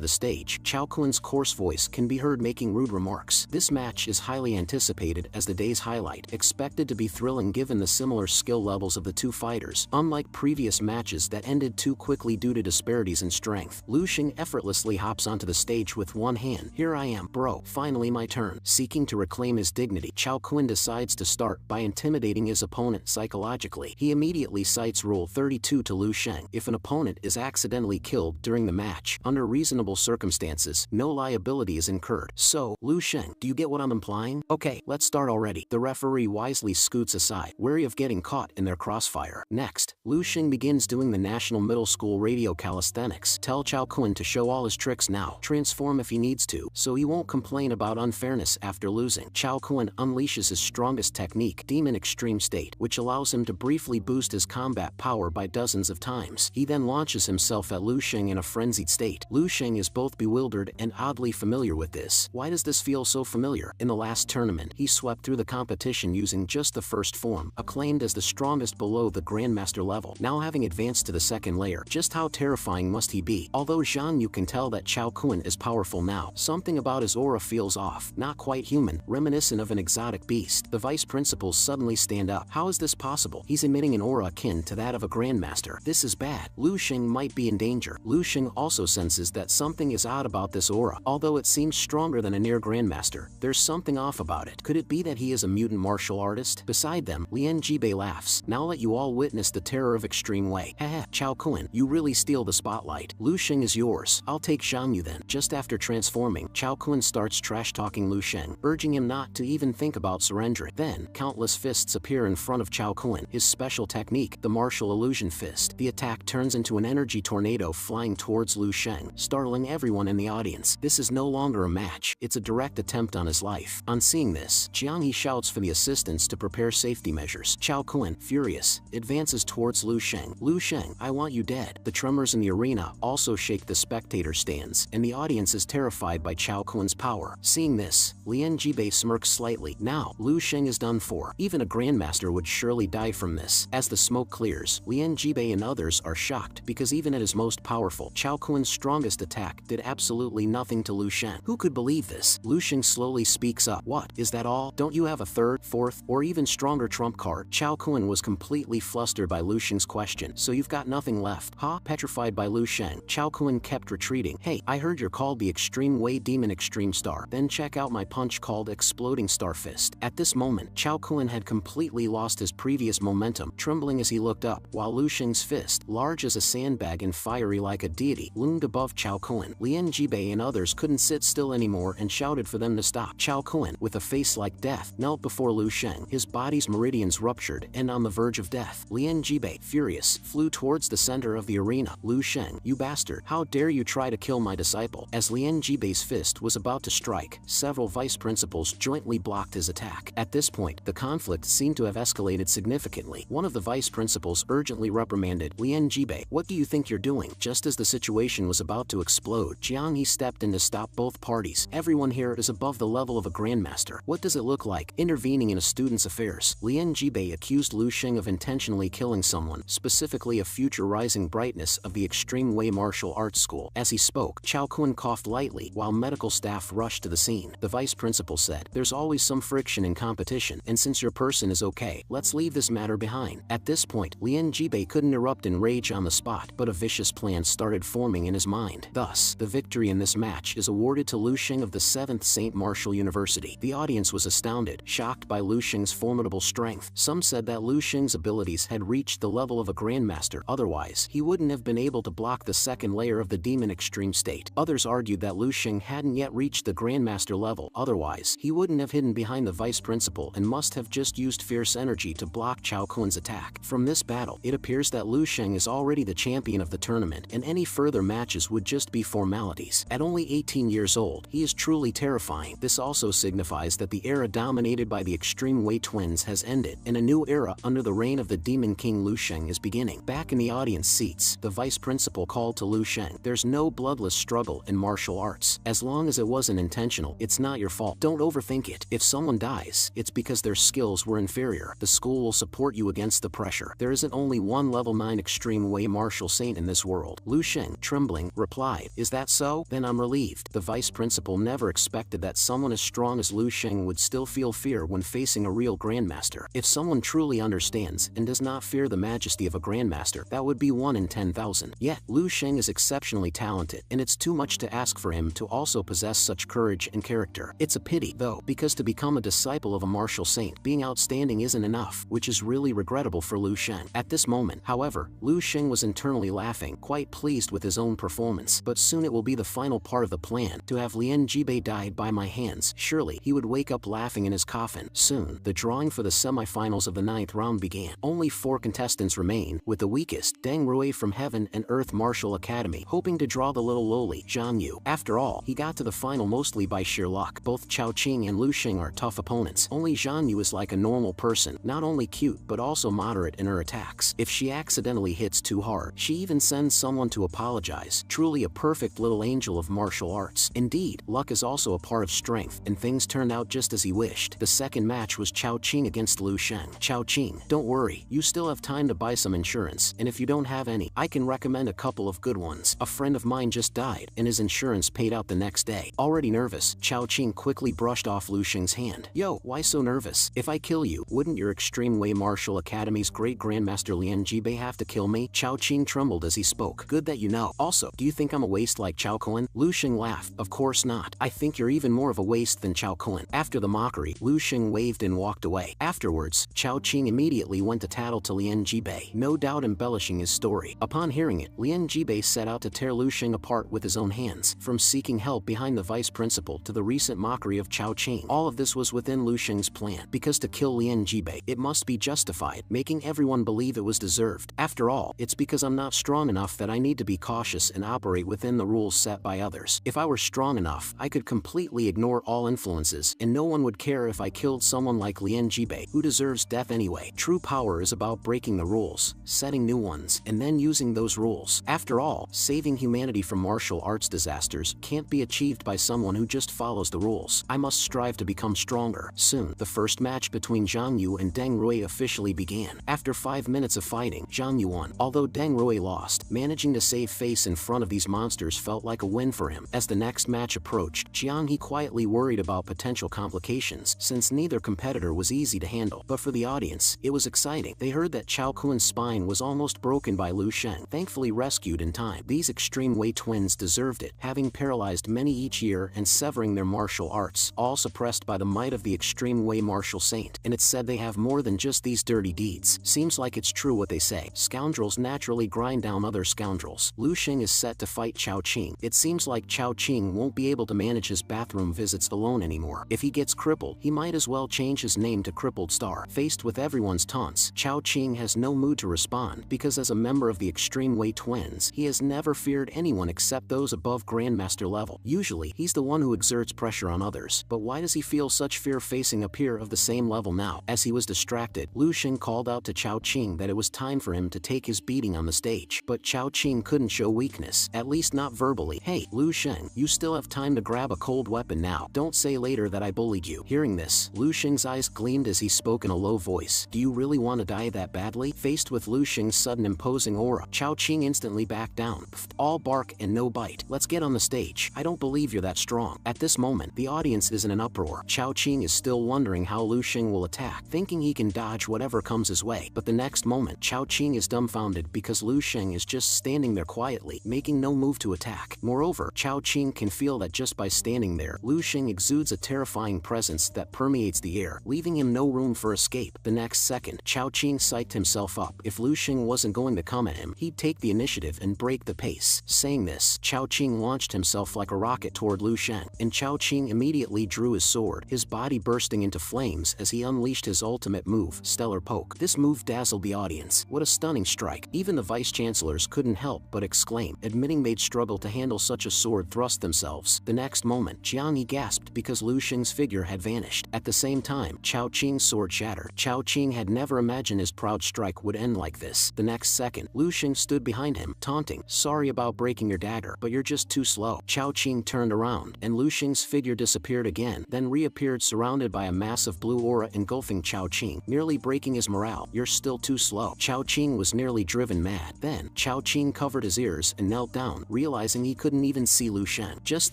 the stage, Chao Kun's coarse voice can be heard making rude remarks. This match is highly anticipated as the day's highlight, expected to be thrilling given the similar skill levels of the two fighters. Unlike previous matches that ended too quickly due to disparities in strength, Lu Sheng effortlessly hops onto the stage with one hand. "Here I am, bro. Finally my turn." Seeking to reclaim his dignity, Chao Kun decides to start by intimidating his opponent psychologically. He immediately cites Rule 32 to Lu Sheng. If an opponent is accidentally killed during the match, under reasonable circumstances, no liability is incurred. So, Lu Sheng, do you get what I'm implying? Okay, let's start already. The referee wisely scoots aside, wary of getting caught in their crossfire. Next, Lu Sheng begins doing the National Middle School radio calisthenics. Tell Chao Kun to show all his tricks now, transform if he needs to, so he won't complain about unfairness after losing. Chao Kun unleashes his strongest technique, Demon Extreme State, which allows him to briefly boost his combat power by dozens of times. He then launches himself at Lu Sheng in a frenzied state. Lu Sheng is both bewildered and oddly familiar with this. Why does this feel so familiar? In the last tournament, he swept through the competition using just the first form, acclaimed as the strongest below the Grandmaster level. Now having advanced to the second layer, just how terrifying must he be? Although Zhang Yu can tell that Chao Kun is powerful now, something about his aura feels off, not quite human, reminiscent of an exotic beast. The vice principals suddenly stand up. How is this possible? He's emitting an aura akin to that of a Grandmaster. This is bad. Lu Sheng might be in danger. Lu Sheng also senses that something is odd about this aura. Although it seems stronger than a near Grandmaster, there's something off about it. Could it be that he is a mutant martial artist? Beside them, Lian Jibei laughs. Now let you all witness the terror of Extreme Way. Haha, Chao Kun, you really steal the spotlight. Lu Sheng is yours. I'll take Zhang Yu then. Just after transforming, Chao Kun starts trash-talking Lu Sheng, urging him not to even think about surrendering. Then, countless fists appear in front of Chao Kun. His special technique, the Martial Illusion Fist. The attack turns into an energy tornado flying towards Lu Sheng, startling everyone in the audience. This is no longer a match, it's a direct attempt on his life. On seeing this, Jiang He shouts for the assistants to prepare safety measures. Chao Kun, furious, advances towards Lu Sheng. Lu Sheng, I want you dead. The tremors in the arena also shake the spectator stands, and the audience is terrified by Chao Kun's power. Seeing this, Lian Jibei smirks slightly. Now, Lu Sheng is done for. Even a Grandmaster would surely die from this. As the smoke clears, Lian Jibei and others are shocked because even at his most powerful, Chao Kun's strongest attack did absolutely nothing to Lu Sheng. Who could believe this? Lu Sheng slowly speaks up. What? Is that all? Don't you have a third, fourth, or even stronger trump card? Chao Kun was completely flustered by Lu Sheng's question. So you've got nothing left, huh? Petrified by Lu Sheng, Chao Kun kept retreating. Hey, I heard you're called the Extreme Way Demon Extreme Star. Then check out my punch called Exploding Star Fist. At this moment, Chao Kun had completely lost his previous momentum, trembling as he looked up, while Lu Sheng's fist, large as a sandbag and fiery like a deity, loomed above Chao Kun. Lian Jibei and others couldn't sit still anymore and shouted for them to stop. Chao Kun, with a face like death, knelt before Lu Sheng, his body's meridians ruptured and on the verge of death. Lian Jibei, furious, flew towards the center of the arena. Lu Sheng, you bastard, how dare you try to kill my disciple? As Lian Jibei's fist was about to strike, several vice principals jointly blocked his attack. At this point, the conflict seemed to have escalated significantly. One of the vice principals urgently reprimanded Lian Jibei. What do you think you're doing? Just as the situation was about to explode, Jiang He stepped in to stop both parties. Everyone here is above the level of a Grandmaster. What does it look like? Intervening in a student's affairs. Lian Jibei accused Lu Sheng of intentionally killing someone, specifically a future rising brightness of the Extreme Way Martial Arts School. As he spoke, Chao Kun coughed lightly while medical staff rushed to the scene. The vice principal said, there's always some friction in competition, and since your person is okay, let's leave this matter behind. At this point, Lian Jibei couldn't erupt in rage on the spot, but a vicious plan started forming in his mind. Thus, the victory in this match is awarded to Lu Sheng of the 7th St. Martial University. The audience was astounded, shocked by Lu Sheng's formidable strength. Some said that Lu Sheng's abilities had reached the level of a Grandmaster, otherwise, he wouldn't have been able to block the second layer of the Demon Extreme State. Others argued that Lu Sheng hadn't yet reached the Grandmaster level, otherwise, he wouldn't have hidden behind the vice principal and must have just used fierce energy to block Chao Kun's attack. From this battle, it appears that Lu Sheng is already the champion of the tournament, and any further matches would just be formalities. At only 18 years old, he is truly terrifying. This also signifies that the era dominated by the Extreme Way twins has ended, and a new era under the reign of the Demon King Lu Sheng is beginning. Back in the audience seats, the vice principal called to Lu Sheng, there's no bloodless struggle in martial arts. As long as it wasn't intentional, it's not your fault. Don't overthink it. If someone dies, it's because their skills were inferior. The school will support you against the pressure. There isn't only one level 9 extreme way martial saint in this world. Lu Xing, trembling, replied, "Is that so? Then I'm relieved." The vice principal never expected that someone as strong as Lu Xing would still feel fear when facing a real grandmaster. If someone truly understands and does not fear the majesty of a grandmaster, that would be 1 in 10,000. Yet, Lu Xing is exceptionally talented, and it's too much to ask for him to also possess such courage and character. It's a pity, though, because to become a disciple of a martial saint, being outstanding isn't enough, which is really regrettable for Lu Xing. At this moment, however, Lu Xing was internally laughing, quite pleased with his own performance. But soon it will be the final part of the plan, to have Lian Jibei died by my hands. Surely, he would wake up laughing in his coffin. Soon, the drawing for the semi-finals of the 9th round began. Only 4 contestants remain, with the weakest, Deng Rui from Heaven and Earth Martial Academy, hoping to draw the little lowly Zhang Yu. After all, he got to the final mostly by sheer luck. Both Chao Qing and Lu Xing are tough opponents. Only Zhang Yu is like a normal person, not only cute but also moderate in her attacks. If she accidentally hits too hard, she even sends someone to apologize. Truly a perfect little angel of martial arts. Indeed, luck is also a part of strength, and things turned out just as he wished. The second match was Chao Qing against Lu Xing. Chao Qing, don't worry, you still have time to buy some insurance, and if you don't have any, I can recommend a couple of good ones. A friend of mine just died, and his insurance paid out the next day. Already nervous, Chao Qing quickly brushed off Lu Xing's hand. Yo, why so nervous? If I kill you, wouldn't your Extreme Way Martial Academy's great grandmaster Lian Jibei have to kill me? Chao Qing trembled as he spoke. Good that you know. Also, do you think I'm a waste like Chao Kuan? Lu Xing laughed. Of course not. I think you're even more of a waste than Chao Kuan. After the mockery, Lu Xing waved and walked away. Afterwards, Chao Qing immediately went to tattle to Lian Jibei, no doubt embellishing his story. Upon hearing it, Lian Jibei set out to tear Lu Xing apart with his own hands. From seeking help behind the vice principal to the recent mockery of Chao Qing, all of this was within Lu Xing's plan. Because to kill Lian Jibei, it must be justified, making everyone believe it was deserved. After all, it's because I'm not strong enough that I need to be cautious and operate within the rules set by others. If I were strong enough, I could completely ignore all influences, and no one would care if I killed someone like Lian Jibei, who deserves death anyway. True power is about breaking the rules, setting new ones, and then using those rules. After all, saving humanity from martial arts disasters can't be achieved by someone who just follows the rules. I must strive to become stronger. Soon, the first match between Zhang Yu and Deng Rui officially began. After 5 minutes of fighting, Zhang Yu won. Although Deng Rui lost, managing to save face in front of these monsters felt like a win for him. As the next match approached, Jiang He quietly worried about potential complications, since neither competitor was easy to handle. But for the audience, it was exciting. They heard that Chao Kuan's spine was almost broken by Lu Xing, thankfully rescued in time. These Extreme Way twins deserved it, having paralyzed many each year and severing their martial arts, all suppressed by the might of the Extreme Way Martial Saint. And it's said they have more than just these dirty deeds. Seems like it's true what they say. Scoundrels naturally grind down other scoundrels. Lu Xing is set to fight Chao Qing. It seems like Chao Qing won't be able to manage his bathroom visits alone anymore. If he gets crippled, he might as well change his name to Crippled Star. Faced with everyone's taunts, Chao Qing has no mood to respond, because as a member of the Extreme Way twins, he has never feared anyone except those above Grandmaster level. Usually, he's the one who exerts pressure on others, but why does he feel such fear facing a peer of the same level now? As he was distracted, Lu Xing called out to Chao Qing that it was time for him to take his beating on the stage. But Chao Qing couldn't show weakness, at least not verbally. Hey, Lu Xing, you still have time to grab a cold weapon now. Don't say later that I bullied you. Hearing this, Lu Xing's eyes gleamed as he spoke in a low voice. Do you really want to die that badly? Faced with Lu Xing's sudden imposing aura, Chao Qing instantly backed down. Pfft, all bark and no bite. Let's get on the stage. I don't believe you're that strong. At this moment, the audience is in an uproar. Chao Qing is still wondering how Lu Xing will attack, thinking he can dodge whatever comes his way. But the next moment, Chao Qing is dumbfounded because Lu Xing is just standing there quietly, making no move to attack. Moreover, Chao Qing can feel that just by standing there, Lu Xing exudes a terrifying presence that permeates the air, leaving him no room for escape. The next second, Chao Qing psyched himself up. If Lu Xing wasn't going to come at him, he'd take the initiative and break the pace. Saying this, Chao Qing launched himself like a rocket toward Lu Xing, and Chao Qing immediately drew his sword, his body bursting into flames as he unleashed his ultimate move, Stellar Poke. This move dazzled the audience. What a stunning strike. Even the vice-chancellors couldn't help but exclaim, admitting they'd struggle to handle such a sword thrust themselves. The next moment, Jiang Yi gasped because Lu Xing's figure had vanished. At the same time, Chao Qing's sword shattered. Chao Qing had never imagined his proud strike would end like this. The next second, Lu Xing stood behind him, taunting, sorry about breaking your dagger, but you're just too slow. Chao Qing turned around, and Lu Xing's figure disappeared again, then reappeared surrounded by a massive blue aura engulfing Chao Qing, nearly nearly breaking his morale. You're still too slow. Chao Qing was nearly driven mad. Then, Chao Qing covered his ears and knelt down, realizing he couldn't even see Lu Shen. Just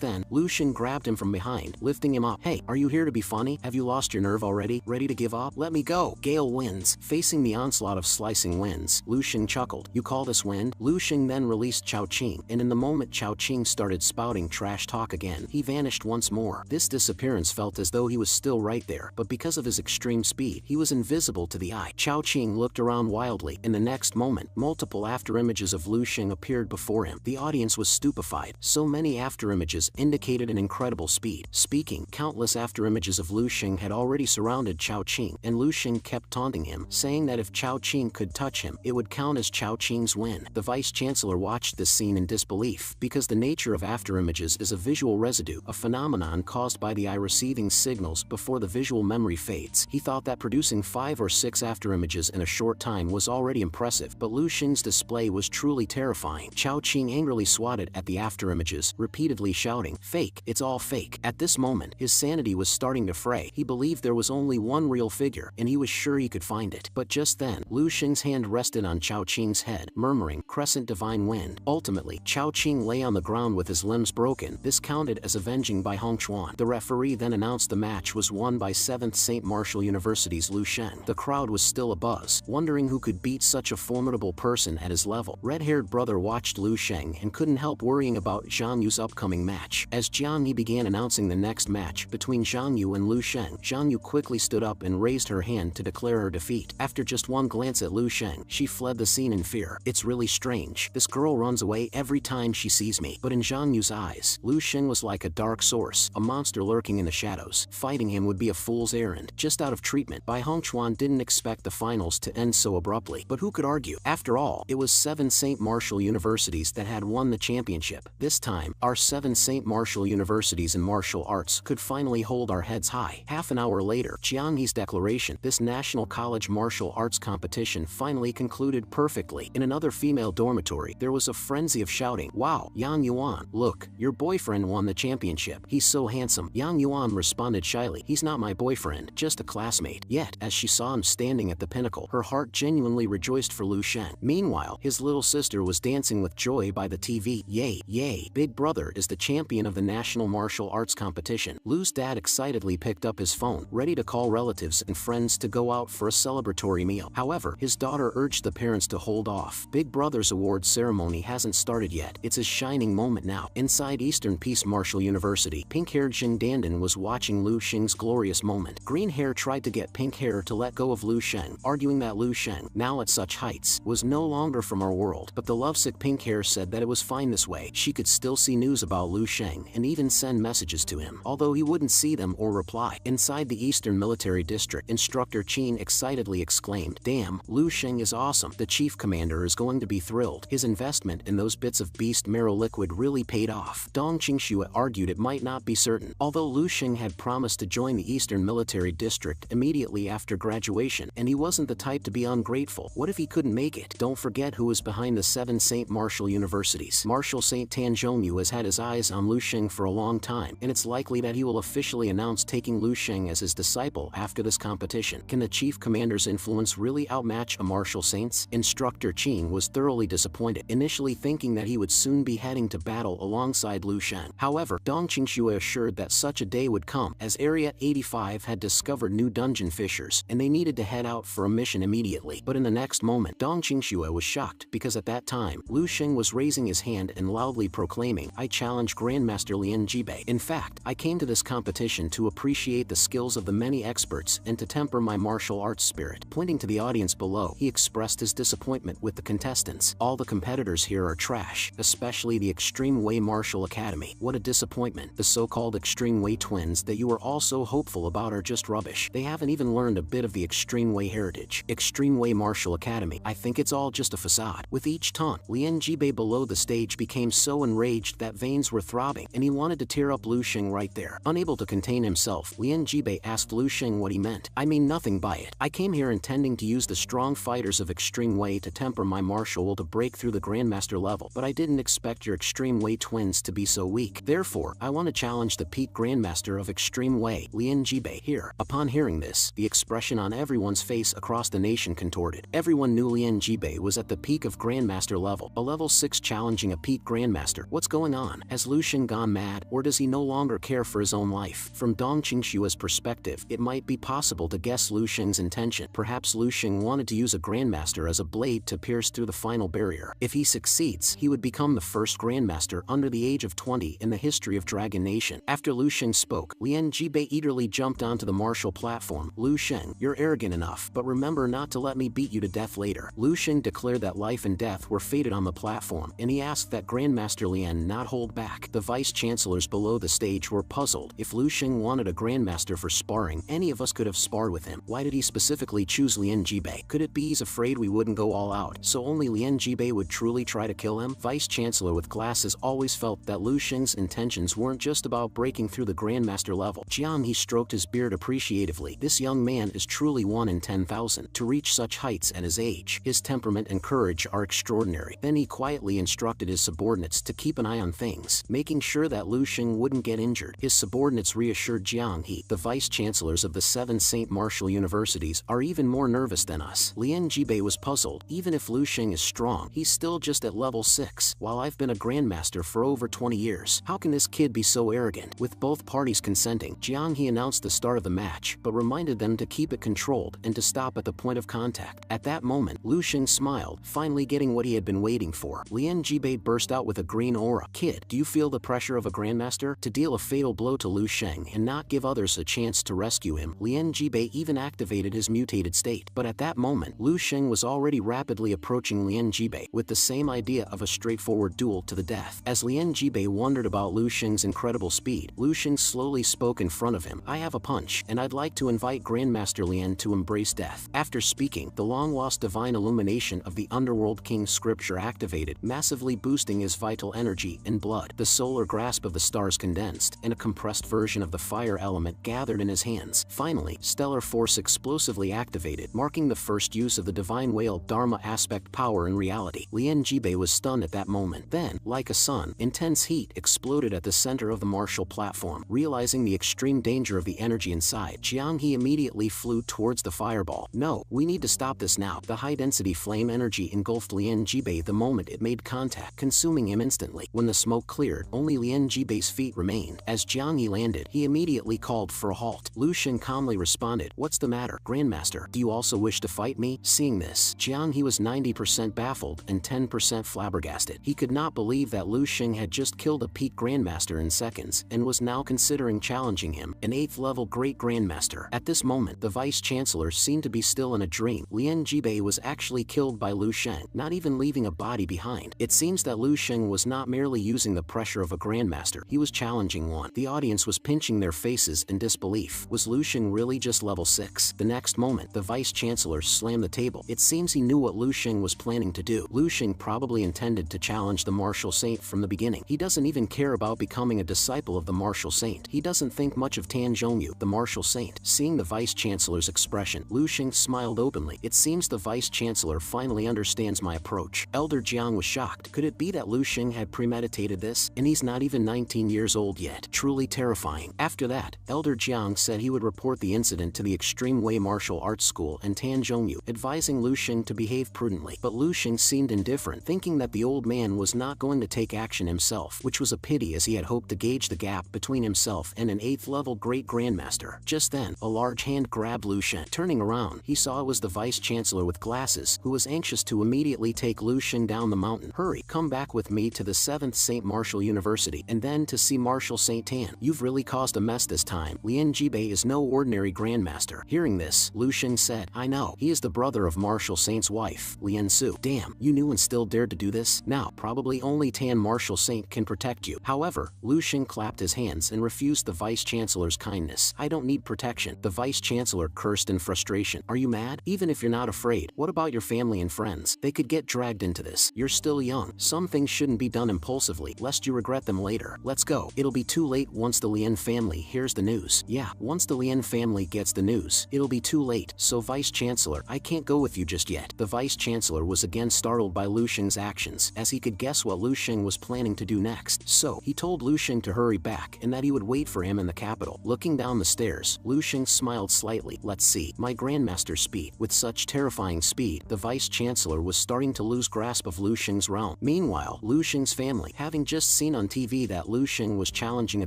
then, Lu Shen grabbed him from behind, lifting him up. Hey, are you here to be funny? Have you lost your nerve already? Ready to give up? Let me go. Gale winds. Facing the onslaught of slicing winds, Lu Shen chuckled. You call this wind? Lu Shen then released Chao Qing, and in the moment Chao Qing started spouting trash talk again, he vanished once more. This disappearance felt as though he was still right there, but because of his extreme speed, he was invisible to the eye. Chao Qing looked around wildly. In the next moment, multiple afterimages of Lu Shen appeared before him. The audience was stupefied. So many afterimages indicated an incredible speed. Speaking, countless afterimages of Lu Shen had already surrounded Chao Qing, and Lu Shen kept taunting him, saying that if Chao Qing could touch him, it would count as Chao Qing's win. The vice-chancellor watched this scene in disbelief, because the nature of afterimages is a visual residue, a phenomenon caused by the eye receiving signals before the visual memory fades. He thought that producing 5 or 6 afterimages in a short time was already impressive, but Lu Shen's display was truly terrifying. Chao Qing angrily swatted at the afterimages, repeatedly shouting, "Fake, it's all fake." At this moment, his sanity was starting to fray. He believed there was only one real figure, and he was sure he could find it. But just then, Lu Shen's hand rested on Chao Qing's head, murmuring, "Crescent divine wind." Ultimately, Chao Qing lay on the ground with his limbs broken. This counted as avenging by Hongchuan. The referee then announced the match was won by 7th St. Martial University's Lu Shen. The crowd was still abuzz, wondering who could beat such a formidable person at his level. Red-haired brother watched Lu Shen and couldn't help worrying about Zhang Yu's upcoming match. As Jiang Yi began announcing the next match between Zhang Yu and Lu Shen, Zhang Yu quickly stood up and raised her hand to declare her defeat. After just one glance at Lu Shen, she fled the scene in fear. It's really strange. This girl runs away every time she sees me. But in Zhang Yu's eyes, Lu Shen was like a dark source, a monster lurking in the shadows. Fighting him would be a fool's errand, just out of treatment. Bai Hongchuan didn't expect the finals to end so abruptly, but who could argue? After all, it was 7 St. Martial Universities that had won the championship. This time, our 7 St. Martial Universities in martial arts could finally hold our heads high. Half an hour later, Jiang Yi's declaration, this National College Martial Arts competition finally concluded perfectly. In another female dormitory, there was a frenzy of shouting, "Wow, Yang Yuan, look, your boyfriend won the championship. He's so handsome." Yang Yuan responded shyly, "He's not my boyfriend, just a classmate." Yet, as she saw him standing at the pinnacle, her heart genuinely rejoiced for Lu Shen. Meanwhile, his little sister was dancing with joy by the TV. Yay, yay, big brother is the champion of the National Martial Arts competition. Lu's dad excitedly picked up his phone, ready to call relatives and friends to go out for a celebratory meal. However, his daughter urged the parents to hold off. Big brother's award ceremony hasn't started yet. It's his shining moment now. Inside Eastern Peace Martial University, pink-haired Jing Dandan was watching Lu Shen's glorious moment. Green hair tried to get pink hair to let go of Lu Shen, arguing that Lu Shen, now at such heights, was no longer from our world. But the lovesick pink hair said that it was fine this way. She could still see news about Lu Shen and even send messages to him, although he wouldn't see them or reply. Inside the Eastern Military District, Instructor Qin excitedly exclaimed, "Damn, Lu Shen is awesome. The chief commander is going to be thrilled. His investment in those bits of beast marrow liquid really paid off." Dong Qingxue argued it might not be certain. Although Lu Shen had promised to join the Eastern Military District immediately after graduation, and he wasn't the type to be ungrateful, what if he couldn't make it? Don't forget who was behind the 7 St. Martial Universities. Marshal St. Tan Zhongyu has had his eyes on Lu Shen for a long time, and it's likely that he will officially announce taking Lu Shen as his disciple after this competition. Can the chief commander's influence really outmatch a Martial Saint's? Instructor Qin was thoroughly disappointed, initially thinking that he would soon be heading to battle alongside Lu Shen. However, Dong Qingxue assured that such a day would come, as Area 85 had discovered new dungeon fissures, and they needed to head out for a mission immediately. But in the next moment, Dong Qingxue was shocked, because at that time, Lu Shen was raising his hand and loudly proclaiming, "I challenge Grandmaster Lian Jibei. In fact, I came to this competition to appreciate the skills of the many experts and to temper my martial arts spirit." Pointing to the audience below, he expressed his disappointment with the contestants. "All the competitors here are trash, especially the Extreme Way Martial Academy. What a disappointment. The so-called Extreme Way twins that you were all so hopeful about are just rubbish. They haven't even learned a bit of the Extreme Way heritage. Extreme Way Martial Academy. I think it's all just a facade." With each taunt, Lian Jibei below the stage became so enraged that veins were throbbing, and he wanted to tear up Lu Shen right there. Unable to contain himself, Lian Jibei asked Lu Shen what he meant. "I mean nothing by it. I came here intending to use the strong fighters of Extreme Way to temper my martial able to break through the Grandmaster level, but I didn't expect your Extreme Way twins to be so weak. Therefore, I want to challenge the peak Grandmaster of Extreme Way, Lian Jibei, here." Upon hearing this, the expression on everyone's face across the nation contorted. Everyone knew Lian Jibei was at the peak of Grandmaster level, a level 6 challenging a peak Grandmaster. What's going on? Has Lu Xing gone mad, or does he no longer care for his own life? From Dong Qingshua's perspective, it might be possible to guess Lu Xing's intention. Perhaps Lu Xing wanted to use a Grandmaster as a blade to pierce through the final barrier. If he succeeds, he would become the first Grandmaster under the age of 20 in the history of Dragon Nation. After Lu Xing spoke, Lian Jibei eagerly jumped onto the martial platform. "Lu Xing, you're arrogant enough, but remember not to let me beat you to death later." Lu Xing declared that life and death were fated on the platform, and he asked that Grandmaster Lian not hold back. The vice-chancellors below the stage were puzzled. If Lu Xing wanted a Grandmaster for sparring, any of us could have sparred with him. Why did he specifically choose Lian Jibei? Could it be he's afraid we wouldn't go all out, so only Lian Jibei would truly try to kill him? Vice-chancellor with glasses always felt that Lu Xing's intentions weren't just about breaking through the Grandmaster level. Jiang He stroked his beard appreciatively. This young man is truly 1 in 10,000 to reach such heights at his age. His temperament and courage are extraordinary. Then he quietly instructed his subordinates to keep an eye on things, making sure that Lu Xing wouldn't get injured. His subordinates reassured Jiang He. "The vice-chancellors of the 7 St. Martial Universities are even more nervous than us." Lian Jibei was puzzled. Even if Lu Xing is strong, he's still just at level 6, while I've been a Grandmaster for over 20 years. How can this kid be so arrogant? With both parties consenting, Jiang He announced the start of the match, but reminded them to keep it controlled and to stop at the point of contact. At that moment, Lu Xing smiled, finally getting what he had been waiting for. Lian Jibei burst out with a green aura. "Kid, do you feel the pressure of a Grandmaster?" To deal a fatal blow to Lu Xing and not give others a chance to rescue him, Lian Jibei even activated his mutated state. But at that moment, Lu Xing was already rapidly approaching Lian Jibei with the same idea of a straightforward duel to the death. As Lian Jibei wondered about Lu Xing's incredible speed, Lu Xing slowly spoke in front of him. "I have a punch, and I'd like to invite Grandmaster Lian to embrace death." After speaking, the long-lost divine illumination of the Underworld King's scripture activated, massively boosting his vital energy and blood. The solar grasp of the stars condensed, and a compressed version of the fire element gathered in his hands. Finally, stellar force explosively activated, marking the first use of the divine whale Dharma aspect power in reality. Lian Jibei was stunned at that moment. Then, like a sun, intense heat exploded at the center of the martial platform. Realizing the extreme danger of the energy inside, Jiang He immediately flew towards the fireball. "No, we need to stop this now." The high-density flame energy engulfed Lian Jibei the moment it made contact, consuming him instantly. When the smoke cleared, only Lian Jibei's feet remained. As Jiang He landed, he immediately called for a halt. Lu Xing calmly responded, "What's the matter, Grandmaster? Do you also wish to fight me?" Seeing this, Jiang He was 90% baffled and 10% flabbergasted. He could not believe that Lu Xing had just killed a peak Grandmaster in seconds, and was now considering challenging him, an 8th-level Great Grandmaster. At this moment, the Vice-Chancellor seemed to be still in a dream. Lian Jibei was actually killed by Lu Xing, not even leaving a body behind. It seems that Lu Xing was not merely using the pressure of a Grandmaster, he was challenging one. The audience was pinching their faces in disbelief. Was Lu Xing really just level 6? The next moment, the Vice-Chancellor slammed the table. It seems he knew what Lu Xing was planning to do. Lu Xing probably intended to challenge the Martial Saint from the beginning. He doesn't even care about becoming a disciple of the Martial Saint. He doesn't think much of Tan Zhongyu, the Martial Saint. Seeing the Vice-Chancellor's expression, Lu Xing smiled openly. "It seems the Vice-Chancellor finally understands my approach." Elder Jiang was shocked. Could it be that Lu Xing had premeditated this? And he's not even 19 years old yet. Truly terrifying. After that, Elder Jiang said he would report the incident to the Extreme Way Martial Arts School and Tan Zhongyu, advising Lu Xing to behave prudently. But Lu Xing seemed indifferent, thinking that the old man was not going to take action himself, which was a pity as he had hoped to gauge the gap between himself and an 8th-level Great Grandmaster. Just then, a large hand grabbed Lu Xing. Turning around, he saw it was the Vice-Chancellor with glasses, who was anxious to immediately take Lu Xing down the mountain. "Hurry, come back with me to the 7th St. Martial University, and then to see Martial Saint Tan. You've really caused a mess this time. Lian Jibei is no ordinary Grandmaster." Hearing this, Lu Xing said, "I know. He is the brother of Martial Saint's wife, Lian Su." "Damn, you knew and still dared to do this? Now, probably only Tan Martial Saint can protect you." However, Lu Xing clapped his hands and refused the Vice-Chancellor's kindness. "I don't need protection." The Vice-Chancellor cursed in frustration. "Are you mad? Even if you're not afraid, what about your family and friends? They could get dragged into this. You're still young. Some things shouldn't be done impulsively, lest you regret them later. Let's go. It'll be too late once the Lian family hears the news." "Yeah, once the Lian family gets the news, it'll be too late. So Vice-Chancellor, I can't go with you just yet." The Vice-Chancellor was again Lian startled by Lu Xing's actions, as he could guess what Lu Xing was planning to do next. So, he told Lu Xing to hurry back and that he would wait for him in the capital. Looking down the stairs, Lu Xing smiled slightly. Let's see, my Grandmaster's speed. With such terrifying speed, the Vice-Chancellor was starting to lose grasp of Lu Xing's realm. Meanwhile, Lu Xing's family, having just seen on TV that Lu Xing was challenging a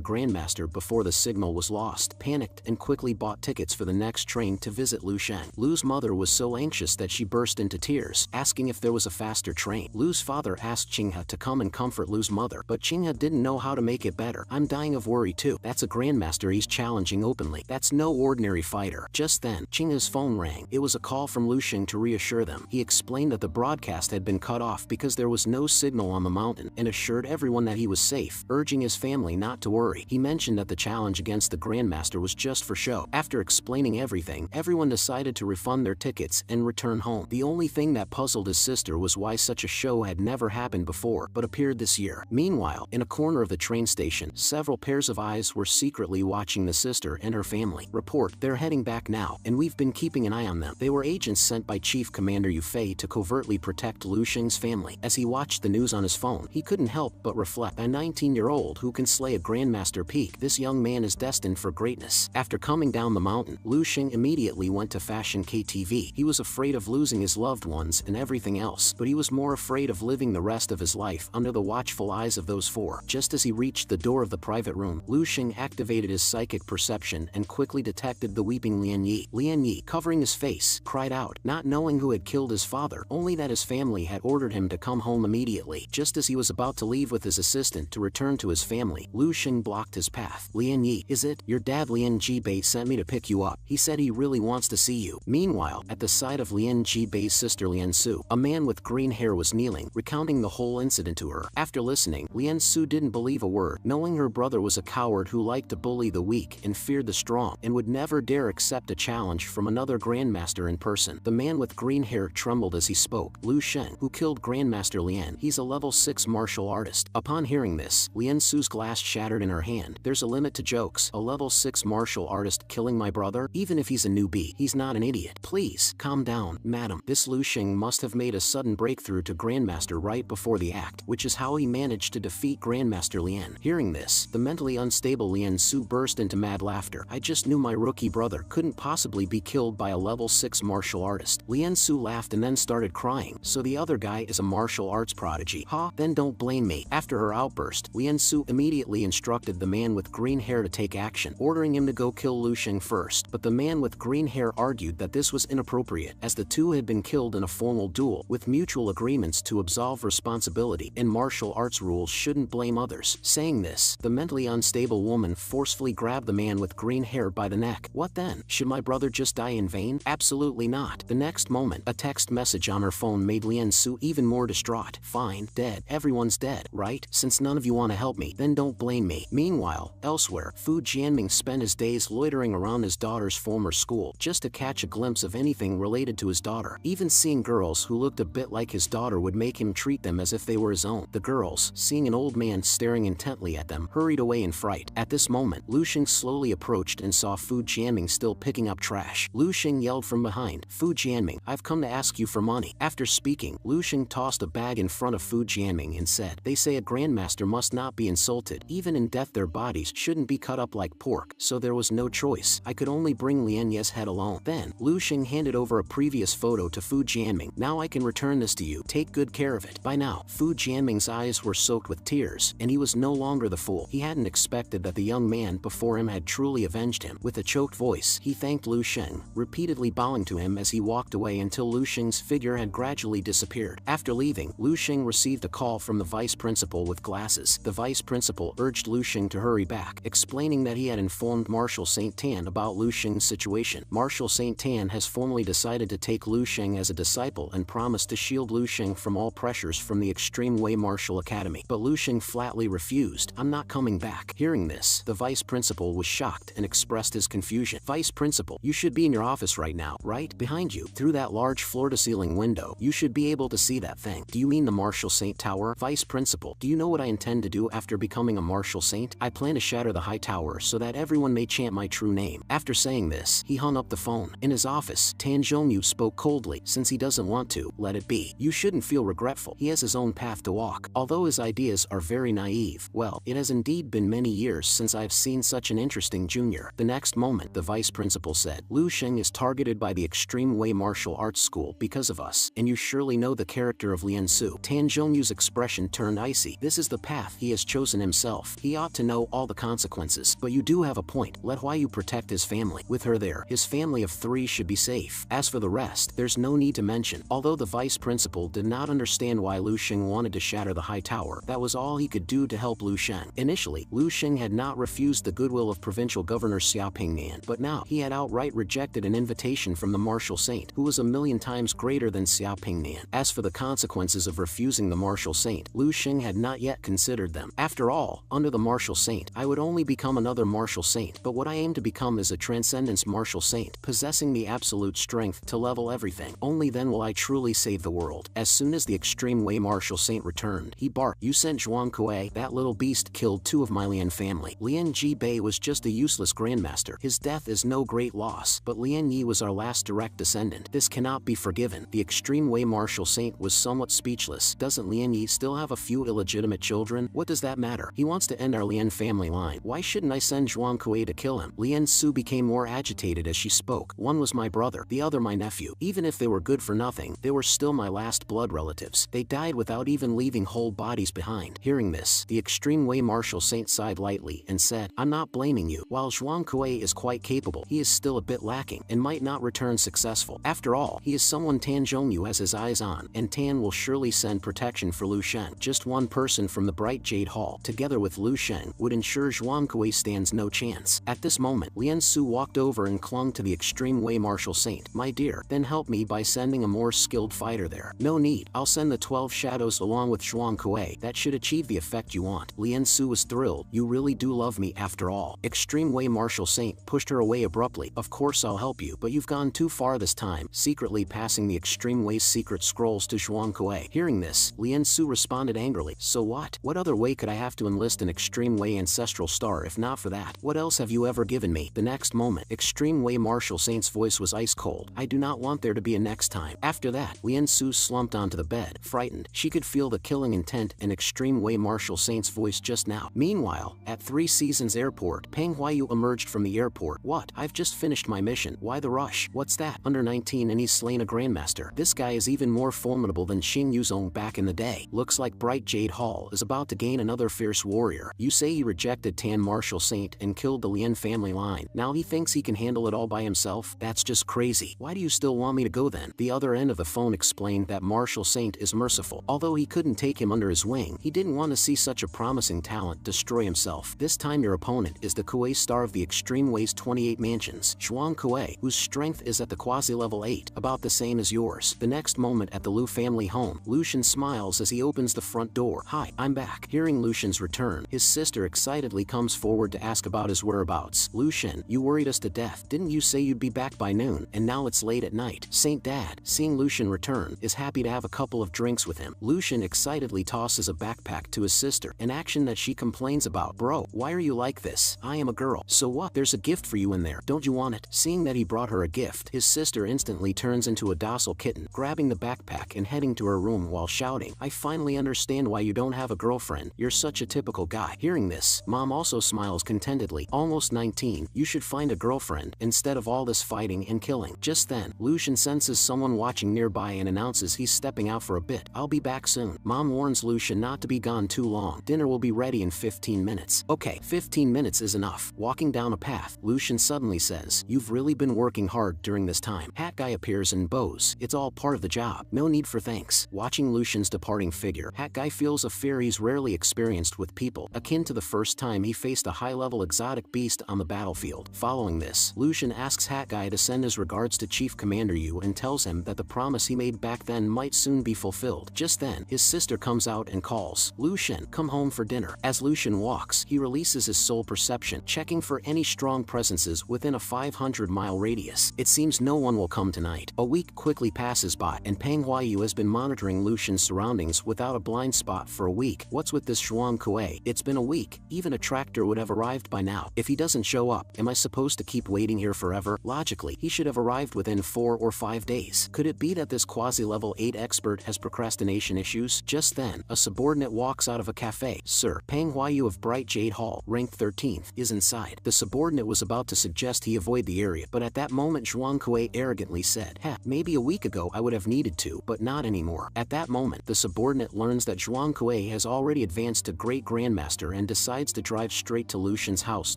Grandmaster before the signal was lost, panicked and quickly bought tickets for the next train to visit Lu Xing. Lu's mother was so anxious that she burst into tears, asking if there was a faster train. Lu's father asked Qinghe to come and comfort Lu's mother, but Qinghe didn't know how to make it better. I'm dying of worry too. That's a Grandmaster he's challenging openly. That's no ordinary fighter. Just then, Qinghe's phone rang. It was a call from Lu Xing to reassure them. He explained that the broadcast had been cut off because there was no signal on the mountain, and assured everyone that he was safe, urging his family not to worry. He mentioned that the challenge against the Grandmaster was just for show. After explaining everything, everyone decided to refund their tickets and return home. The only thing that puzzled his sister was why such a show had never happened before, but appeared this year. Meanwhile, in a corner of the train station, several pairs of eyes were secretly watching the sister and her family. Report, they're heading back now, and we've been keeping an eye on them. They were agents sent by Chief Commander Yu Fei to covertly protect Lu Xing's family. As he watched the news on his phone, he couldn't help but reflect, a 19-year-old who can slay a Grandmaster peak. This young man is destined for greatness. After coming down the mountain, Lu Xing immediately went to Fashion KTV. He was afraid of losing his loved ones and everything else, but he was more afraid of living the rest of his life under the watchful eyes of those four. Just as he reached the door of the private room, Lu Xing activated his psychic perception and quickly detected the weeping Lian Yi. Lian Yi, covering his face, cried out, not knowing who had killed his father, only that his family had ordered him to come home immediately. Just as he was about to leave with his assistant to return to his family, Lu Xing blocked his path. Lian Yi, is it? Your dad Lian Jibei sent me to pick you up. He said he really wants to see you. Meanwhile, at the side of Lian Jibei's sister Lian Su, a man with green hair was kneeling, recounting the whole incident to her. After listening, Lian Su didn't believe a word, knowing her brother was a coward who liked to bully the weak and feared the strong, and would never dare accept a challenge from another Grandmaster in person. The man with green hair trembled as he spoke. Lu Xing, who killed Grandmaster Lian. He's a level 6 martial artist. Upon hearing this, Lian Su's glass shattered in her hand. There's a limit to jokes. A level 6 martial artist killing my brother? Even if he's a newbie, he's not an idiot. Please, calm down, madam. This Lu Xing must have made a sudden breakthrough to Grandmaster right before the act, which is how he managed to defeat Grandmaster Lian. Hearing this, the mentally unstable Lian Su burst into mad laughter. I just knew my rookie brother couldn't possibly be killed by a level 6 martial artist. Lian Su laughed and then started crying. So the other guy is a martial arts prodigy. Huh? Then don't blame me. After her outburst, Lian Su immediately instructed the man with green hair to take action, ordering him to go kill Lu Xing first. But the man with green hair argued that this was inappropriate, as the two had been killed in a formal duel, with mutual agreements to absolve responsibility, and martial arts rules shouldn't blame others. Saying this, the mentally unstable woman forcefully grabbed the man with green hair by the neck. What then? Should my brother just die in vain? Absolutely not. The next moment, a text message on her phone made Lian Su even more distraught. Fine, dead. Everyone's dead, right? Since none of you want to help me, then don't blame me. Meanwhile, elsewhere, Fu Jianming spent his days loitering around his daughter's former school, just to catch a glimpse of anything related to his daughter. Even seeing girls who looked a bit like his daughter would make him treat them as if they were his own. The girls, seeing an old man staring intently at them, hurried away in fright. At this moment, Lu Xing slowly approached and saw Fu Jianming still picking up trash. Lu Xing yelled from behind, Fu Jianming, I've come to ask you for money. After speaking, Lu Xing tossed a bag in front of Fu Jianming and said, they say a Grandmaster must not be insulted. Even in death their bodies shouldn't be cut up like pork, so there was no choice. I could only bring Lian Ye's head alone. Then, Lu Xing handed over a previous photo to Fu Jianming. Now I can return this to you. Take good care of it. By now, Fu Jianming's eyes were soaked with tears, and he was no longer the fool. He hadn't expected that the young man before him had truly avenged him. With a choked voice, he thanked Lu Xing, repeatedly bowing to him as he walked away until Lu Xing's figure had gradually disappeared. After leaving, Lu Xing received a call from the vice principal with glasses. The vice principal urged Lu Xing to hurry back, explaining that he had informed Marshal Saint Tan about Lu Xing's situation. Marshal Saint Tan has formally decided to take Lu Xing as a disciple and promised to shield Lu Xing from all pressures from the Extreme Way Martial Academy. But Lu Xing flatly refused. I'm not coming back. Hearing this, the vice principal was shocked and expressed his confusion. Vice principal, you should be in your office right now, right? Behind you, through that large floor-to-ceiling window, you should be able to see that thing. Do you mean the Martial Saint Tower? Vice principal, do you know what I intend to do after becoming a Martial Saint? I plan to shatter the high tower so that everyone may chant my true name. After saying this, he hung up the phone. In his office, Tan Zhongyu spoke coldly. Since he doesn't want to, let let it be. You shouldn't feel regretful. He has his own path to walk. Although his ideas are very naive, well, it has indeed been many years since I've seen such an interesting junior. The next moment, the vice principal said, Lu Sheng is targeted by the Extreme Way Martial Arts School because of us, and you surely know the character of Lian Su. Tan Zhongyu's expression turned icy. This is the path he has chosen himself. He ought to know all the consequences. But you do have a point. Let Huai Yu protect his family. With her there, his family of 3 should be safe. As for the rest, there's no need to mention. Although the vice principal did not understand why Lu Sheng wanted to shatter the high tower, that was all he could do to help Lu Sheng. Initially, Lu Sheng had not refused the goodwill of Provincial Governor Xiaopingnan, but now he had outright rejected an invitation from the martial saint, who was a million times greater than Xiaopingnan. As for the consequences of refusing the martial saint, Lu Sheng had not yet considered them. After all, under the martial saint, I would only become another martial saint, but what I aim to become is a transcendence martial saint, possessing the absolute strength to level everything. Only then will I truly save the world. As soon as the Extreme Way martial saint returned, he barked, You sent Zhuang Kuei? That little beast killed 2 of my Lian family. Lian Ji Bei was just a useless grandmaster. His death is no great loss, but Lian Yi was our last direct descendant. This cannot be forgiven. The Extreme Way martial saint was somewhat speechless. Doesn't Lian Yi still have a few illegitimate children? What does that matter? He wants to end our Lian family line. Why shouldn't I send Zhuang Kuei to kill him? Lian Su became more agitated as she spoke. One was my brother, the other my nephew. Even if they were good for nothing, they were still my last blood relatives. They died without even leaving whole bodies behind. Hearing this, the Extreme Way martial saint sighed lightly and said, I'm not blaming you. While Zhuang Kuei is quite capable, he is still a bit lacking and might not return successful. After all, he is someone Tan Zhongyu has his eyes on, and Tan will surely send protection for Lu Sheng. Just one person from the Bright Jade Hall, together with Lu Sheng, would ensure Zhuang Kuei stands no chance. At this moment, Lian Su walked over and clung to the Extreme Way martial saint. My dear, then help me by sending a more skilled fighter there. No need. I'll send the 12 shadows along with Zhuang Kuei. That should achieve the effect you want. Lian Su was thrilled. You really do love me after all. Extreme Way martial saint pushed her away abruptly. Of course I'll help you, but you've gone too far this time, secretly passing the Extreme Way's secret scrolls to Zhuang Kuei. Hearing this, Lian Su responded angrily. So what? What other way could I have to enlist an Extreme Way ancestral star if not for that? What else have you ever given me? The next moment, Extreme Way martial saint's voice was ice cold. I do not want there to be a next time. After that, Lian Su slumped onto the bed, frightened. She could feel the killing intent in Extreme Way martial saint's voice just now. Meanwhile, at 3 Seasons Airport, Peng Huaiyu emerged from the airport. What? I've just finished my mission. Why the rush? What's that? Under 19 and he's slain a grandmaster. This guy is even more formidable than Xing Yuzong back in the day. Looks like Bright Jade Hall is about to gain another fierce warrior. You say he rejected Tan martial saint and killed the Lian family line. Now he thinks he can handle it all by himself? That's just crazy. Why do you still want me to go then? The other end of the phone explained that martial saint is merciful. Although he couldn't take him under his wing, he didn't want to see such a promising talent destroy himself. This time your opponent is the Kuei star of the Extreme Way's 28 mansions, Zhuang Kuei, whose strength is at the quasi-level 8, about the same as yours. The next moment at the Lu family home, Lu Shen smiles as he opens the front door. Hi, I'm back. Hearing Lu Shen's return, his sister excitedly comes forward to ask about his whereabouts. Lu Shen, you worried us to death. Didn't you say you'd be back by noon? And now it's late at night. Saint Dad, seeing Lu Shen return, is happy to have a couple of drinks with him. Lu Shen excitedly tosses a backpack to his sister, an action that she complains about. Bro, why are you like this? I am a girl. So what? There's a gift for you in there. Don't you want it? Seeing that he brought her a gift, his sister instantly turns into a docile kitten, grabbing the backpack and heading to her room while shouting, I finally understand why you don't have a girlfriend. You're such a typical guy. Hearing this, Mom also smiles contentedly. Almost 19, you should find a girlfriend instead of all this fighting and killing. Just then, Lu Shen senses someone watching nearby and announces he's stepping out for a bit. I'll be back soon. Mom warns Lu Shen not to be gone too long. Dinner will be ready in 15 minutes. Okay, 15 minutes is enough. Walking down a path, Lu Shen suddenly says, You've really been working hard during this time. Hat Guy appears and bows. It's all part of the job. No need for thanks. Watching Lu Shen's departing figure, Hat Guy feels a fear he's rarely experienced with people, akin to the first time he faced a high-level exotic beast on the battlefield. Following this, Lu Shen asks Hat Guy to send his regards to Chief Commander Yu and tells him that the promise he made back then might soon be fulfilled. Just then, his sister comes out and calls, Lu Shen, come home for dinner. As Lu Shen walks, he releases his soul perception, checking for any strong presences within a 500-mile radius. It seems no one will come tonight. A week quickly passes by, and Peng Huaiyu has been monitoring Lu Shen's surroundings without a blind spot for a week. What's with this Zhuang Kuei? It's been a week. Even a tractor would have arrived by now. If he doesn't show up, am I supposed to keep waiting here forever? Logically, he should have arrived within 4 or 5 days. Could it be that this quasi-level 8 expert has procrastination issues. Just then, a subordinate walks out of a cafe. Sir, Peng Huayu of Bright Jade Hall, ranked 13th, is inside. The subordinate was about to suggest he avoid the area, but at that moment Zhuang Kuei arrogantly said, maybe a week ago I would have needed to, but not anymore. At that moment, the subordinate learns that Zhuang Kuei has already advanced to Great Grandmaster and decides to drive straight to Lu Shen's house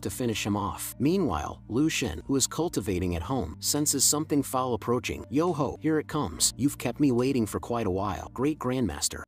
to finish him off. Meanwhile, Lu Shen, who is cultivating at home, senses something foul approaching. Yo ho, here it comes. You've kept me waiting for quite a while. Great Grandmaster.